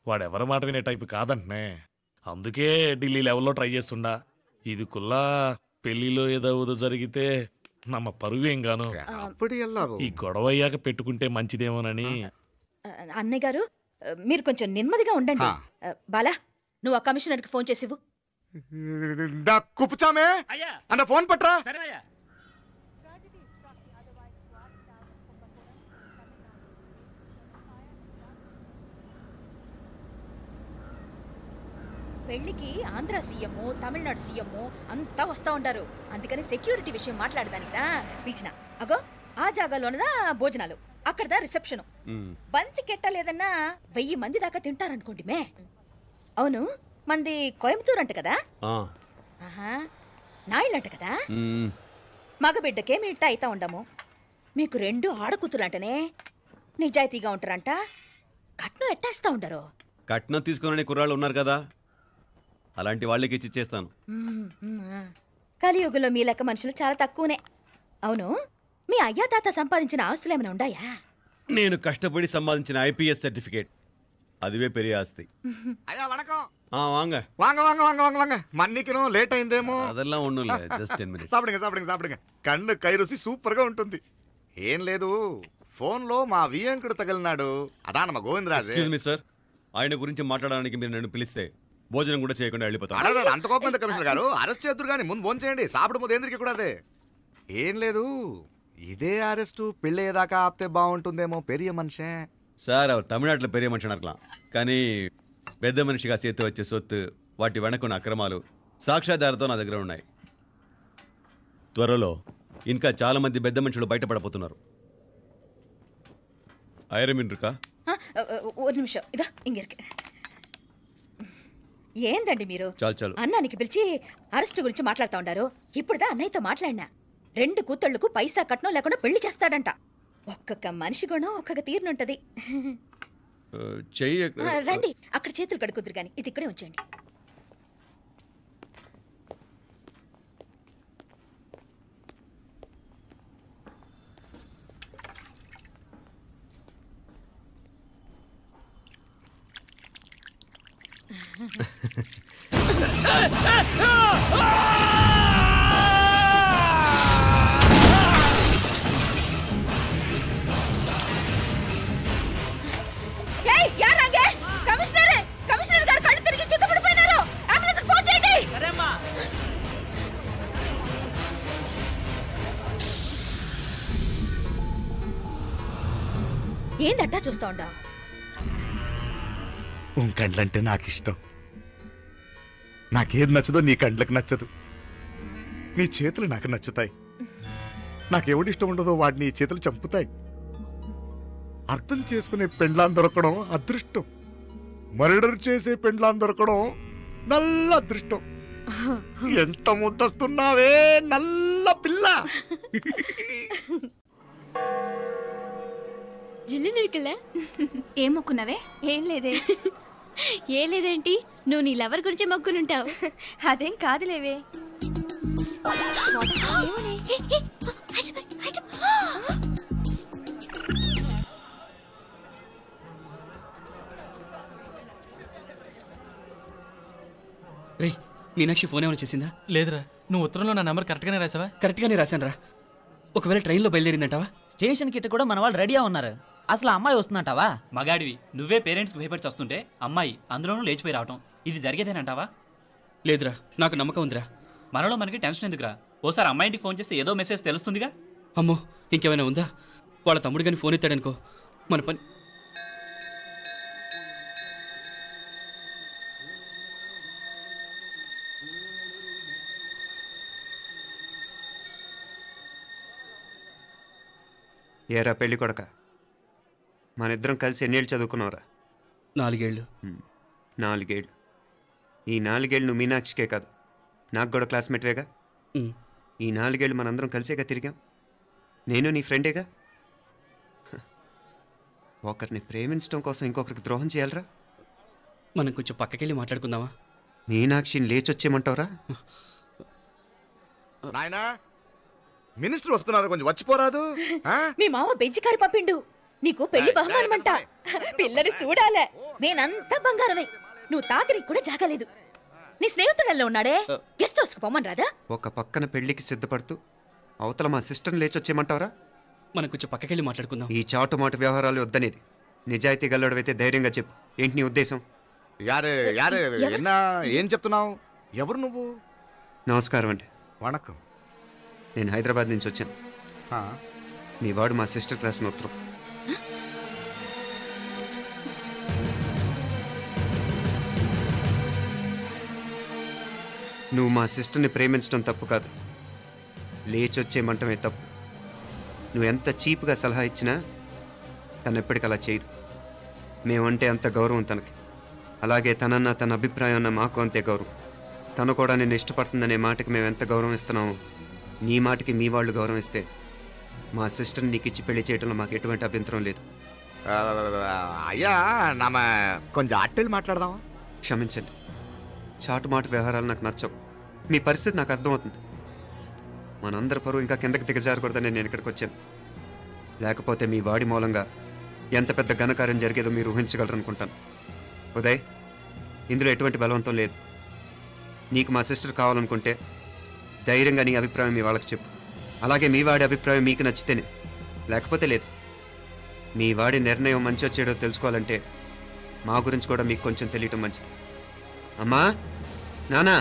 వాడెవరి మాట వినే టైపు కాదంటనే. అందుకే ఢిల్లీ లెవెల్లో ట్రై చేస్తుండా. ఇది కుల్లా పెళ్లిలో ఏదో జరిగితే నమ్మ పరువేం గాను. ఈ గొడవ అయ్యాక పెట్టుకుంటే మంచిదేమోనని. అన్నయ్య గారు, మీరు కొంచెం నెమ్మదిగా ఉండండి. బాలా, నువ్వు ఆ కమిషనర్కి ఫోన్ చేసివు. కుప్పుచామే అన్న ఫోన్ పట్రా. పెళ్లికి ఆంధ్ర సీఎం, తమిళనాడు సీఎం అంతా వస్తా ఉంటారు. అందుకని సెక్యూరిటీ విషయం మాట్లాడదానికిదా పిలిచిన. అగో ఆ జాగాలోనదా భోజనాలు, అక్కడదా రిసెప్షన్. బంతి కెట్టలేదన్నా 1000 మంది దాకా తింటారనుకోండి మే. అవును, మంది కోయంబత్తూర్ అంట కదా? నాయుళ్ళంట కదా? మగబిడ్డకే మీ ఇట్ట అయితా ఉండము. మీకు 2 ఆడకూతులంటనే నిజాయితీగా ఉంటారంట. కట్నం ఎట్టేస్తా ఉండరు. కట్నం తీసుకునే కుర్రాళ్ళు ఉన్నారు కదా, అలాంటి వాళ్ళకి ఇచ్చి చేస్తాను. కలియుగంలో మీ లెక్క మనుషులు చాలా తక్కువనే. అవును, మీ అయ్యా తాత సంపాదించిన ఆస్తులు ఏమైనా ఉన్నాయా? నేను కష్టపడి సంపాదించిన ఐపీఎస్ సర్టిఫికేట్, అదివే పెరిగే ఆస్తి. అయ్యా వణకం. వాంగ వాంగ వాంగ వాంగ వాంగ వాంగ. మన్నికిను లేట్ అయిందేమో. అదెల్లా ఉండులే, జస్ట్ 10 minutes. సాப்பிடுங்க సాப்பிடுங்க సాப்பிடுங்க. కన్ను కై రుచి సూపర్ గా ఉంటుంది. ఏం లేదు, ఫోన్ లో మా వియంకుడు తగిలినాడు అదా మా గోవిందరాజు. ఎక్స్క్యూజ్ మీ సార్, ఆయన గురించి మాట్లాడడానికి మీరు నన్ను పిలిస్తే భోజనం కూడా చేయకుండా వెళ్ళిపోతాను. అడగ అంత కోపం ఎంత కమిషనర్ గారు? అరెస్ట్ చేద్దరు కానీ ముందు ఫోన్ చేయండి. సాపిడు ముందు ఎందుకు కూడా అదే ఏం లేదు. ఇదే అరెస్టు పెళ్ళేదాకా ఆపితే బాగుంటుందేమో. పెరియ మనిషే సార్, அவர் తమిళనాడులో పెరియ మనిషి అనర్కలాం, కానీ పెద్ద మనిషిగా చేతి వచ్చే సొత్తు, వాటి వెనకున్న అక్రమాలు సాక్ష్యాధారతో నా దగ్గర ఉన్నాయి. త్వరలో ఇంకా చాలా మంది పెద్ద మనుషులు బయటపడబోతున్నారు. ఐరమిన్ రుకా ஒரு நிமிஷம் இதா இங்க இருக்கு. ఏందండి మీరు చాలు అన్నానికి పిలిచి అరెస్ట్ గురించి మాట్లాడుతూ ఉండారు. ఇప్పుడుదా అన్నయ్యతో మాట్లాడినా 2 కూతుళ్ళకు పైసా కట్నం లేకుండా పెళ్లి చేస్తాడంట. ఒక్కొక్క మనిషి గుణం ఒక్కొక్క తీరునుంటది. చెయ్యి రండి, అక్కడ చేతులు కడుకుదురు కానీ ఇది ఇక్కడే ఉంచండి. కమిషనర్ గారు కళ్ళు తిరిగి కింద పడిపోయినారు. అంబులెన్స్ ఫోన్ చేయండి. ఏందట్టా చూస్తా ఉండా? కండ్లంటే నాకు ఇష్టం. నాకేది నచ్చదో నీ కండ్లకు నచ్చదు. నీ చేతులు నాకు నచ్చుతాయి. నాకెవడి ఇష్టం ఉండదో వాడిని నీ చేతులు చంపుతాయి. అర్థం చేసుకునే పెండ్లాం దొరకడం అదృష్టం. మర్డర్ చేసే పెండ్లాం దొరకడం నల్ల అదృష్టం. ఎంత ముద్దస్తున్నావే నల్ల పిల్ల. జిల్లు నిరుకులే ఏం మొక్కున్నావే? ఏం లేదే. ఏ లేదేంటి? నువ్వు నీ లవర్ గురించి మొక్కునుంటావు. అదేం కాదులేవే. రే మీనాక్షి ఫోన్ ఏమైనా చేసిందా? లేదురా. నువ్వు ఉత్తరంలో నా నెంబర్ కరెక్ట్గానే రాసావా? కరెక్ట్గానే రాశాను రా. ఒకవేళ ట్రైన్లో బయలుదేరిందంటావా? స్టేషన్ కిட்ட కూడా మన వాళ్ళు రెడీగా ఉన్నారు. అసలు అమ్మాయి వస్తుందంటావా? మగాడివి నువ్వే పేరెంట్స్కి భయపడి వస్తుంటే అమ్మాయి అందులోనూ లేచిపోయి రావటం ఇది జరిగేదేనంటావా? లేదురా, నాకు నమ్మకం ఉందిరా. మనలో మనకి టెన్షన్ ఎందుకురా? ఓసారి అమ్మాయింటికి ఫోన్ చేస్తే ఏదో మెసేజ్ తెలుస్తుందిగా. అమ్మో ఇంకేమైనా ఉందా? వాళ్ళ తమ్ముడు కానీ ఫోన్ ఎత్తాడనుకో మన పని. ఏరా పెళ్ళి కొడక, మన ఇద్దరం కలిసి ఎన్నేళ్ళు చదువుకున్నావురా? 4 ఏళ్ళు. 4 ఏళ్ళు. ఈ 4 ఏళ్ళు నువ్వు మీనాక్షికే కాదు నాకు కూడా క్లాస్మేట్వేగా. ఈ 4 ఏళ్ళు మనందరం కలిసేగా తిరిగాం. నేను నీ ఫ్రెండేగా. ఒకరిని ప్రేమించడం కోసం ఇంకొకరికి ద్రోహం చేయాలరా? మనం కొంచెం పక్కకెళ్ళి మాట్లాడుకుందామా? మీనాక్షిని లేచొచ్చేయమంటావురా? నాయనా మినిస్టర్ వస్తున్నారు, కొంచెం వచ్చిపోరాదు. మీ మామ బెంచి కారు పంపిండు. నీకు పెళ్లి బహుమానమంట. పిల్లని చూడాలే. నేనంతా బంగారమే. నువ్వు తాకరికి కూడా జాగలేదు. నీ స్నేహితుడల్లో ఉన్నాడే, గెస్ట్ హౌస్కి పొమ్మని రాదా? ఒక పక్కన పెళ్లికి సిద్ధపడుతూ అవతల మా సిస్టర్ని లేచొచ్చేయమంటావరా? మనం కొంచెం పక్కకెళ్ళి మాట్లాడుకుందాం. ఈ చాటుమాటు వ్యవహారాలు వద్దనేది. నిజాయితీ గల్లడవైతే ధైర్యంగా చెప్పు. ఏంటి నీ ఉద్దేశం? యారే యారే ఎన్నా ఏం చెప్తున్నావు? ఎవరు నువ్వు? నమస్కారం అండి. వణకం. నేను హైదరాబాద్ నుంచి వచ్చాను. మీ వాడు మా సిస్టర్ క్లాస్ ఉత్తరం. నువ్వు మా సిస్టర్ని ప్రేమించడం తప్పు కాదు, లేచొచ్చేయమంటమే తప్పు. నువ్వు ఎంత చీప్గా సలహా ఇచ్చినా తను ఎప్పటికీ అలా చేయదు. మేమంటే అంత గౌరవం తనకి. అలాగే తనన్న తన అభిప్రాయం అన్న మాకు అంతే గౌరవం. తను కూడా నేను ఇష్టపడుతుందనే మాటకి మేము ఎంత గౌరవం ఇస్తున్నామో నీ మాటకి మీ వాళ్ళు గౌరవం ఇస్తే మా సిస్టర్ని నీకు ఇచ్చి పెళ్లి చేయడంలో మాకు ఎటువంటి అభ్యంతరం లేదు. అయ్యా నామ కొంచెం అట్టెళ్ళి మాట్లాడదామా? క్షమించండి, చాటుమాటు వ్యవహారాలు నాకు నచ్చవు. మీ పరిస్థితి నాకు అర్థమవుతుంది. మనందరి పరువు ఇంకా కిందకి దిగజారకూడదని నేను ఇక్కడికి వచ్చాను. లేకపోతే మీ వాడి మూలంగా ఎంత పెద్ద ఘనకార్యం జరిగేదో మీరు ఊహించగలరనుకుంటాను. ఉదయ్, ఇందులో ఎటువంటి బలవంతం లేదు. నీకు మా సిస్టర్ కావాలనుకుంటే ధైర్యంగా నీ అభిప్రాయం మీ వాళ్ళకి చెప్పు. అలాగే మీ వాడి అభిప్రాయం మీకు నచ్చితేనే, లేకపోతే లేదు. మీ వాడి నిర్ణయం మంచో చెడో తెలుసుకోవాలంటే మా గురించి కూడా మీకు కొంచెం తెలియటం మంచిది. అమ్మా, నానా,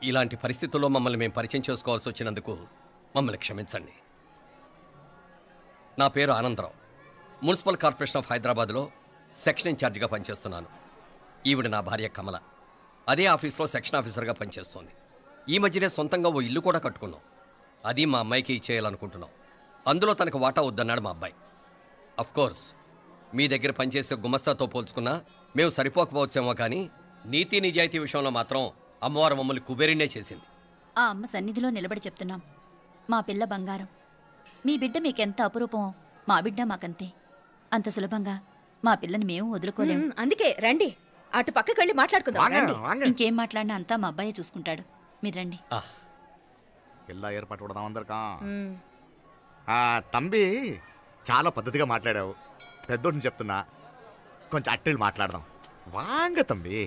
ఇలాంటి పరిస్థితుల్లో మమ్మల్ని మేము పరిచయం చేసుకోవాల్సి వచ్చినందుకు మమ్మల్ని క్షమించండి. నా పేరు ఆనందరావు. మున్సిపల్ కార్పొరేషన్ ఆఫ్ హైదరాబాద్లో సెక్షన్ ఇన్ఛార్జిగా పనిచేస్తున్నాను. ఈవిడ నా భార్య కమల. అదే ఆఫీస్లో సెక్షన్ ఆఫీసర్గా పనిచేస్తోంది. ఈ మధ్యనే సొంతంగా ఓ ఇల్లు కూడా కట్టుకున్నాం. అది మా అమ్మాయికి ఇచ్చేయాలనుకుంటున్నాం. అందులో తనకు వాటా వద్దన్నాడు మా అబ్బాయి. అఫ్కోర్స్ మీ దగ్గర పనిచేసే గుమస్తాతో పోల్చుకున్నా మేము సరిపోకపోవచ్చేమో, కానీ నీతి నిజాయితీ విషయంలో మాత్రం అమ్మవారు మమ్మల్ని కుబేరినే చేసింది. ఆ అమ్మ సన్నిధిలో నిలబడి చెప్తున్నాం, మా పిల్ల బంగారం. మీ బిడ్డ మీకెంత అపురూపమో మా బిడ్డ మాకంతే. అంత సులభంగా మా పిల్లని మేము వదులుకోలేము. అందుకే రండి, అటు పక్కకి వెళ్ళి మాట్లాడుకుందాం. రండి. ఇంకేం మాట్లాడినా అంతా మా అబ్బాయే చూసుకుంటాడు. మీరు రండి. ఎలా ఏర్పాటు కొడదాం అందరికా. తంబి, చాలా పద్ధతిగా మాట్లాడావు. పెద్దోడిని చెప్తున్నా, కొంచెం అట్టెలు మాట్లాడదాం. వాంగ తంబి.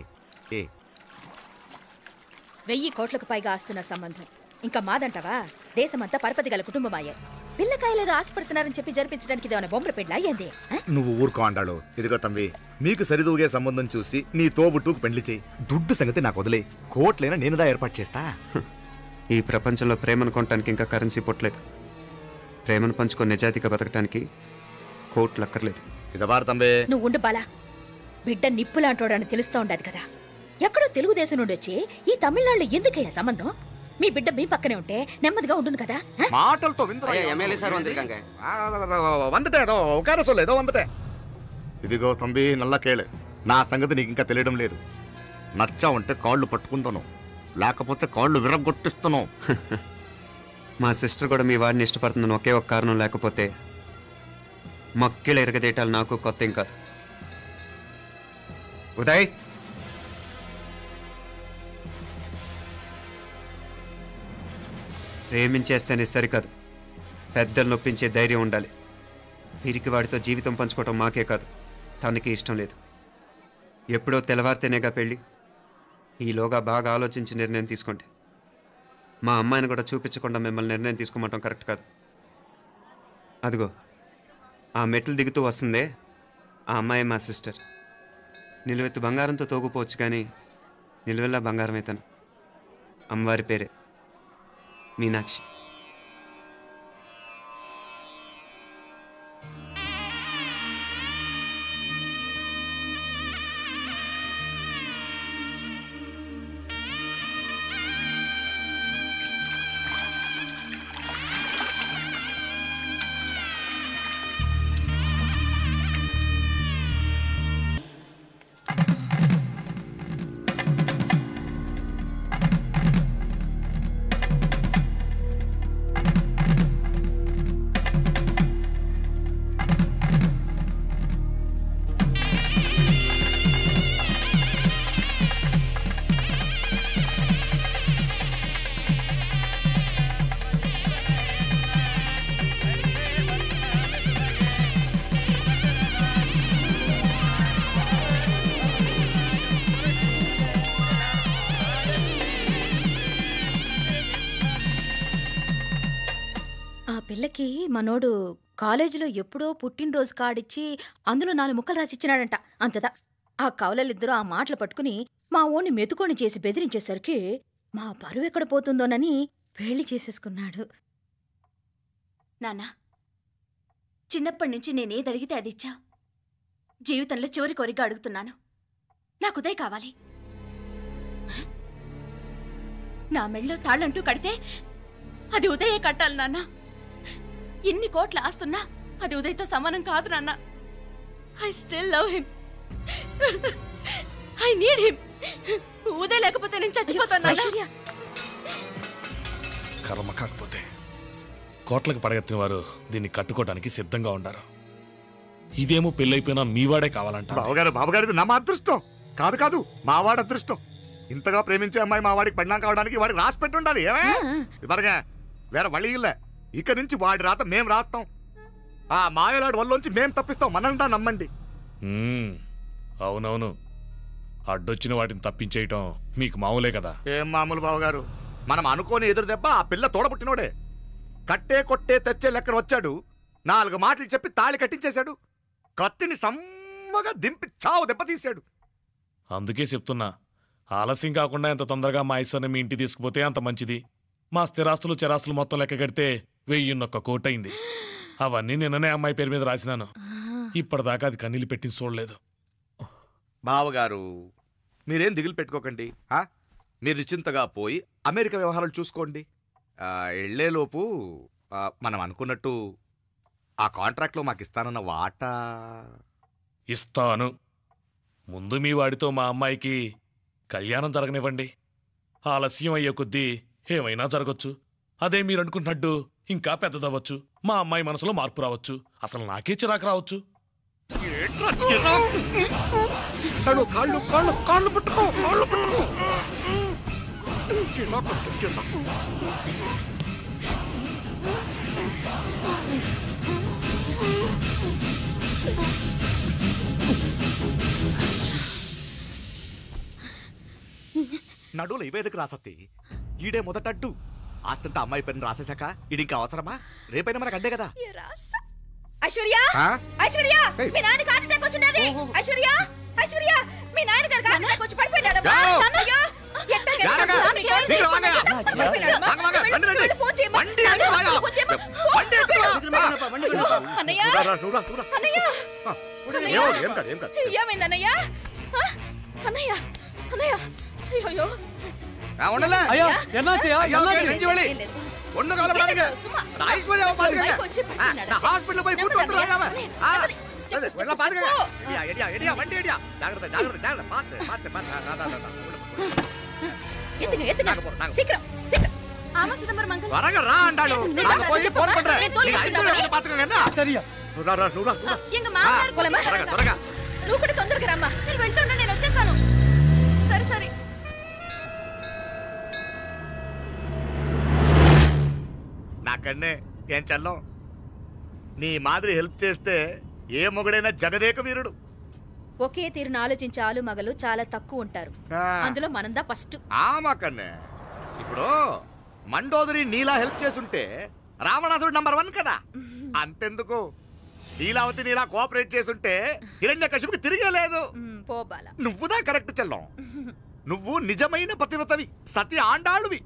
1000 కోట్లకు పైగా ఆస్తున్న సంబంధం ఇంకా మాదంటావా? దేశమంతా పరపతి గల కుటుంబమాయే. పిల్లకాయలేదో ఆశపడుతున్నారని చెప్పి జరిపించడానికి ఇదేమైనా బొమ్మర పెళ్ళి అయ్యింది? నువ్వు ఊరుకో అంటాడు. ఇదిగో తంబి, మీకు సరిదూగే సంబంధం చూసి నీ తోబుట్టుకు పెళ్లి చేయి. దుడ్డు సంగతి నాకు వదిలే. కోట్లైనా నేనుదా ఏర్పాటు చేస్తా. ఈ ప్రపంచంలో ప్రేమను కొనటానికి ఇంకా కరెన్సీ పుట్టలేదు. ప్రేమను పంచుకొని నిజాయితీగా బతకటానికి కోట్లు అక్కర్లేదు. ఇదబారు తంబే. నువ్వు ఉండు బాలా. బిడ్డ నిప్పులాంటోడని తెలుస్తూ ఉండదు కదా. ఎక్కడో తెలుగుదేశం నుండి వచ్చి ఈ తమిళనాడులో ఎందుకయ్యా సంబంధం? మీ బిడ్డ మీ పక్కనే ఉంటే నెమ్మదిగా ఉండును కదా. మాటలతో ఇదిగో తంబి, నల్ల కేళే. నా సంగతి నీకు ఇంకా తెలియడం లేదు. నచ్చా ఉంటే కాళ్ళు పట్టుకుంటాను, లేకపోతే కాళ్ళు విరగొట్టిస్తాను. మా సిస్టర్ కూడా మీ వాడిని ఇష్టపడుతుందని ఒకే ఒక కారణం లేకపోతే మక్కిళ్ళ ఎరగదేటాలు నాకు కొత్త ఏం కాదు. ఉదయ్, ప్రేమించేస్తేనే సరికాదు, పెద్దలు నొప్పించే ధైర్యం ఉండాలి. వీరికి వాడితో జీవితం పంచుకోవటం మాకే కాదు, తనకి ఇష్టం లేదు. ఎప్పుడో తెల్లవారితేనేగా పెళ్ళి. ఈలోగా బాగా ఆలోచించి నిర్ణయం తీసుకోండి. మా అమ్మాయిని కూడా చూపించకుండా మిమ్మల్ని నిర్ణయం తీసుకోమంటాం కరెక్ట్ కాదు. అదిగో ఆ మెట్లు దిగుతూ వస్తుందే, ఆ అమ్మాయి మా సిస్టర్. నిలువెత్తు బంగారంతో తోగుపోవచ్చు, కానీ నిలువెల్లా బంగారం అవుతాను. అమ్మవారి పేరే మీనాక్షి. పిల్లకి మనోడు కాలేజీలో ఎప్పుడో పుట్టినరోజు కార్డిచ్చి అందులో 4 ముక్కలు రాసిచ్చినాడంట. అంతదా ఆ కవలలిద్దరూ ఆ మాటలు పట్టుకుని మా ఓణ్ణి మెతుకొని చేసి బెదిరించేసరికి మా పరువు ఎక్కడ పోతుందోనని పెళ్లి చేసేసుకున్నాడు. నాన్నా, చిన్నప్పటి నుంచి నేనేది అడిగితే అది ఇచ్చావు. జీవితంలో చివరి కోరిక అడుగుతున్నాను, నాకు ఉదయ్ కావాలి. నా మెళ్ళో తాళ్ళంటూ కడితే అది ఉదయే కట్టాలి నాన్న. ఇన్ని కోట్ల ఆస్తున్నా అది ఉదయ్తో సమానం కాదు నాన్న. I still love him, I need him. Uday లేకపోతే నేను చచ్చిపోతాను నాన్న. కర్మ కాకపోతే కోట్లకు పడగెత్తిన వారు దీన్ని కట్టుకోవడానికి సిద్ధంగా ఉండారు. ఇదేమో పెళ్ళైపోయినా మీవాడే కావాలంట. బావగారు నా అదృష్టం కాదు కాదు, మావాడి అదృష్టం. ఇంతగా ప్రేమించే అమ్మాయి మా వాడికి పడినా కావడానికి వాడికి రాసి పెట్టి ఉండాలి. ఏమే ఇదివరగా వేరే వళ్ళి ఇల్లే. ఇక నుంచి వాడి రాత మేం రాస్తాం. ఆ మాయలాడి వల్లోంచి మేం తప్పిస్తాం. మనంతా నమ్మండి. అవునవును, అడ్డొచ్చిన వాటిని తప్పించేయటం మీకు మామూలే కదా. ఏం మామూలు బావగారు, మనం అనుకోని ఎదురు దెబ్బ ఆ పిల్ల తోడబుట్టినోడే. కట్టే కొట్టే తెచ్చే లెక్కన వచ్చాడు, 4 మాటలు చెప్పి తాళి కట్టించేశాడు, కత్తిని సమ్మగా దింపి చావు దెబ్బతీశాడు. అందుకే చెప్తున్నా, ఆలస్యం కాకుండా ఎంత తొందరగా మా ఐశ్వర్ని మీ ఇంటికి తీసుకుపోతే అంత మంచిది. మా స్థిరాస్తులు చిరాస్తులు మొత్తం లెక్క కడితే 1001 కోటి అయింది. అవన్నీ నిన్ననే అమ్మాయి పేరు మీద రాసినాను. ఇప్పటిదాకా అది కన్నీళ్ళు పెట్టింది చూడలేదు. బావగారు మీరేం దిగులు పెట్టుకోకండి. మీరు నిశ్చింతగా పోయి అమెరికా వ్యవహారాలు చూసుకోండి. వెళ్ళేలోపు మనం అనుకున్నట్టు ఆ కాంట్రాక్ట్లో మాకు ఇస్తానన్న వాటా ఇస్తాను. ముందు మీ వాడితో మా అమ్మాయికి కళ్యాణం జరగనివ్వండి. ఆలస్యం అయ్యే కొద్దీ ఏమైనా జరగచ్చు. అదే మీరు అనుకుంటున్నట్టు ఇంకా పెద్దదవ్వచ్చు. మా అమ్మాయి మనసులో మార్పు రావచ్చు. అసలు నాకే చిరాకు రావచ్చు. నడువులు ఇవేదకు రాసత్తి. ఈడే మొదటడ్డు. ఆస్తంతా అమ్మాయి పని రాసేశాక ఇది ఇంకా అవసరమా? రేపైనా మనకు అడ్డే కదా. ఐశ్వర్య, ఐశ్వర్య, మీ నాన్న హార్ట్ అటాక్ వచ్చినది. ఐశ్వర్య, ఐశ్వర్య, మీ నాన్న గారు హార్ట్ అటాక్ వచ్చి పడిపోయాడమ్మా. అయ్యో, ஒண்ணு கவலைப்படாதீங்க. ஐஸ்வர்யா பாத்துக்கங்க. ஹாஸ்பிடல்ல போய் கூட்டி வந்துறாங்க. எல்லாம் பாத்துக்கங்க. எடியா வண்டி எடியா. ஜாகிரதை ஜாகிரதை பாத்து. எத்துங்க சீக்கிரம் சீக்கிரம். ஆமா சிதம்பரம் மங்கல். வரங்க ரா ஆண்டாளு. நான் போய் ஃபோன் பண்றேன். நீங்க ஐஸ்வர்யா பாத்துக்கங்க என்ன? சரியா. రా எங்க மாமனார் போலமா. త్వరగా. నువ్వు కూడా తొందరగా రమ్మా. నేను వెళ్తున్నా, నేను వచ్చేస్తాను. సరే సరే. నాకన్నే ఏం చల్లం. నీ మాదిరి హెల్ప్ చేస్తే ఏ మొగుడైనా జగదేక వీరుడు. ఒకే తీరును ఆలోచించే ఆలు మగలు చాలా తక్కువ ఉంటారు. అందులో మనందా ఫస్ట్. మాకన్నే ఇప్పుడు మండోదరి నీలా హెల్ప్ చేసుంటే రావణాసుడు నంబర్ 1 కదా. అంతెందుకు, నీలావతి నీలా కోఆపరేట్ చేసుంటే హిరణ్యకశిపుకి తిరిగే లేదు. నువ్వుదా కరెక్ట్ చెల్లం. నువ్వు నిజమైన పతివ్రతవి, సతి ఆండాళ్ళువి.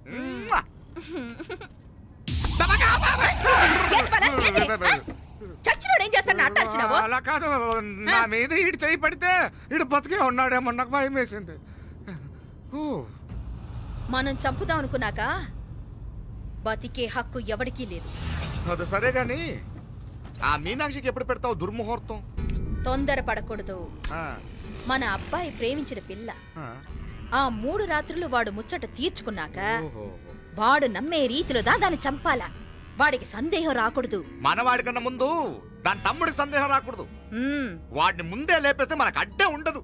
చచ్చినోడు ఏం చేస్తాడు? అట్టాల్చినావు. అలా కాదు, నా మీద ఈడు చేయి పడితే ఈడు బతికే ఉన్నాడేమో నాకు భయం వేసింది. మనం చంపుదాం అనుకున్నాక బతికే హక్కు ఎవరికీ లేదు. అది సరే గాని ఆ మీనాక్షికి ఎప్పుడు పెడతావు దుర్ముహూర్తం? తొందర పడకూడదు. మన అబ్బాయి ప్రేమించిన పిల్ల ఆ 3 రాత్రులు వాడు ముచ్చట తీర్చుకున్నాక వాడు నమ్మే రీతిలో దాన్ని చంపాలా. వాడికి సందేహం రాకూడదు. మనవాడి కన్నా ముందు దాని తమ్ముడికి సందేహం రాకూడదు. వాడిని ముందే లేపేస్తే మనకు అడ్డే ఉండదు.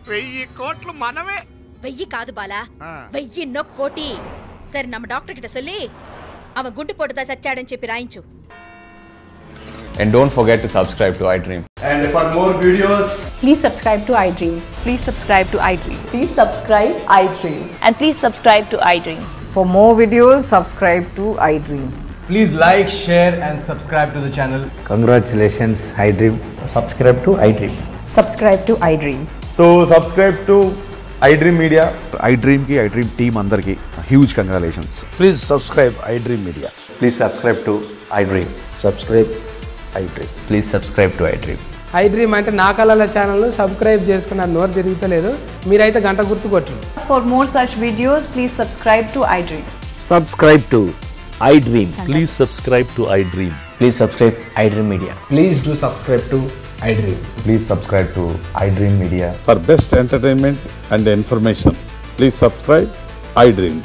1000 కోట్లు మనమే. 1000 కాదు బాలా, 1001 కోటి. సరే, நம்ம డాక్టర్ కిட்ட சொல்லி அவன் గుండు పోటుదా చచ్చాడని చెప్పి రాయించు. And don't forget to subscribe to iDream. And for more videos, please subscribe to iDream. please subscribe to iDream. Please subscribe iDream. And please subscribe to iDream. For more videos, subscribe to iDream. Please like, share and subscribe to the channel. Congratulations, iDream. Subscribe to iDream. Subscribe to iDream. So subscribe to iDream Media. iDream ki iDream team andarki huge congratulations. Please subscribe iDream Media. Please subscribe to iDream. Subscribe iDream. Please subscribe to iDream. iDream అంటే నా కళల channel subscribe చేసుకున్న నోరు తిరుగుతలేదు. మీరైతే గంట గుర్తు కొట్టండి. For more such videos, please subscribe to iDream. Subscribe to iDream. Please subscribe to iDream. Please subscribe iDream Media. Please do subscribe to iDream. Please subscribe to iDream Media. For best entertainment and information, please subscribe iDream.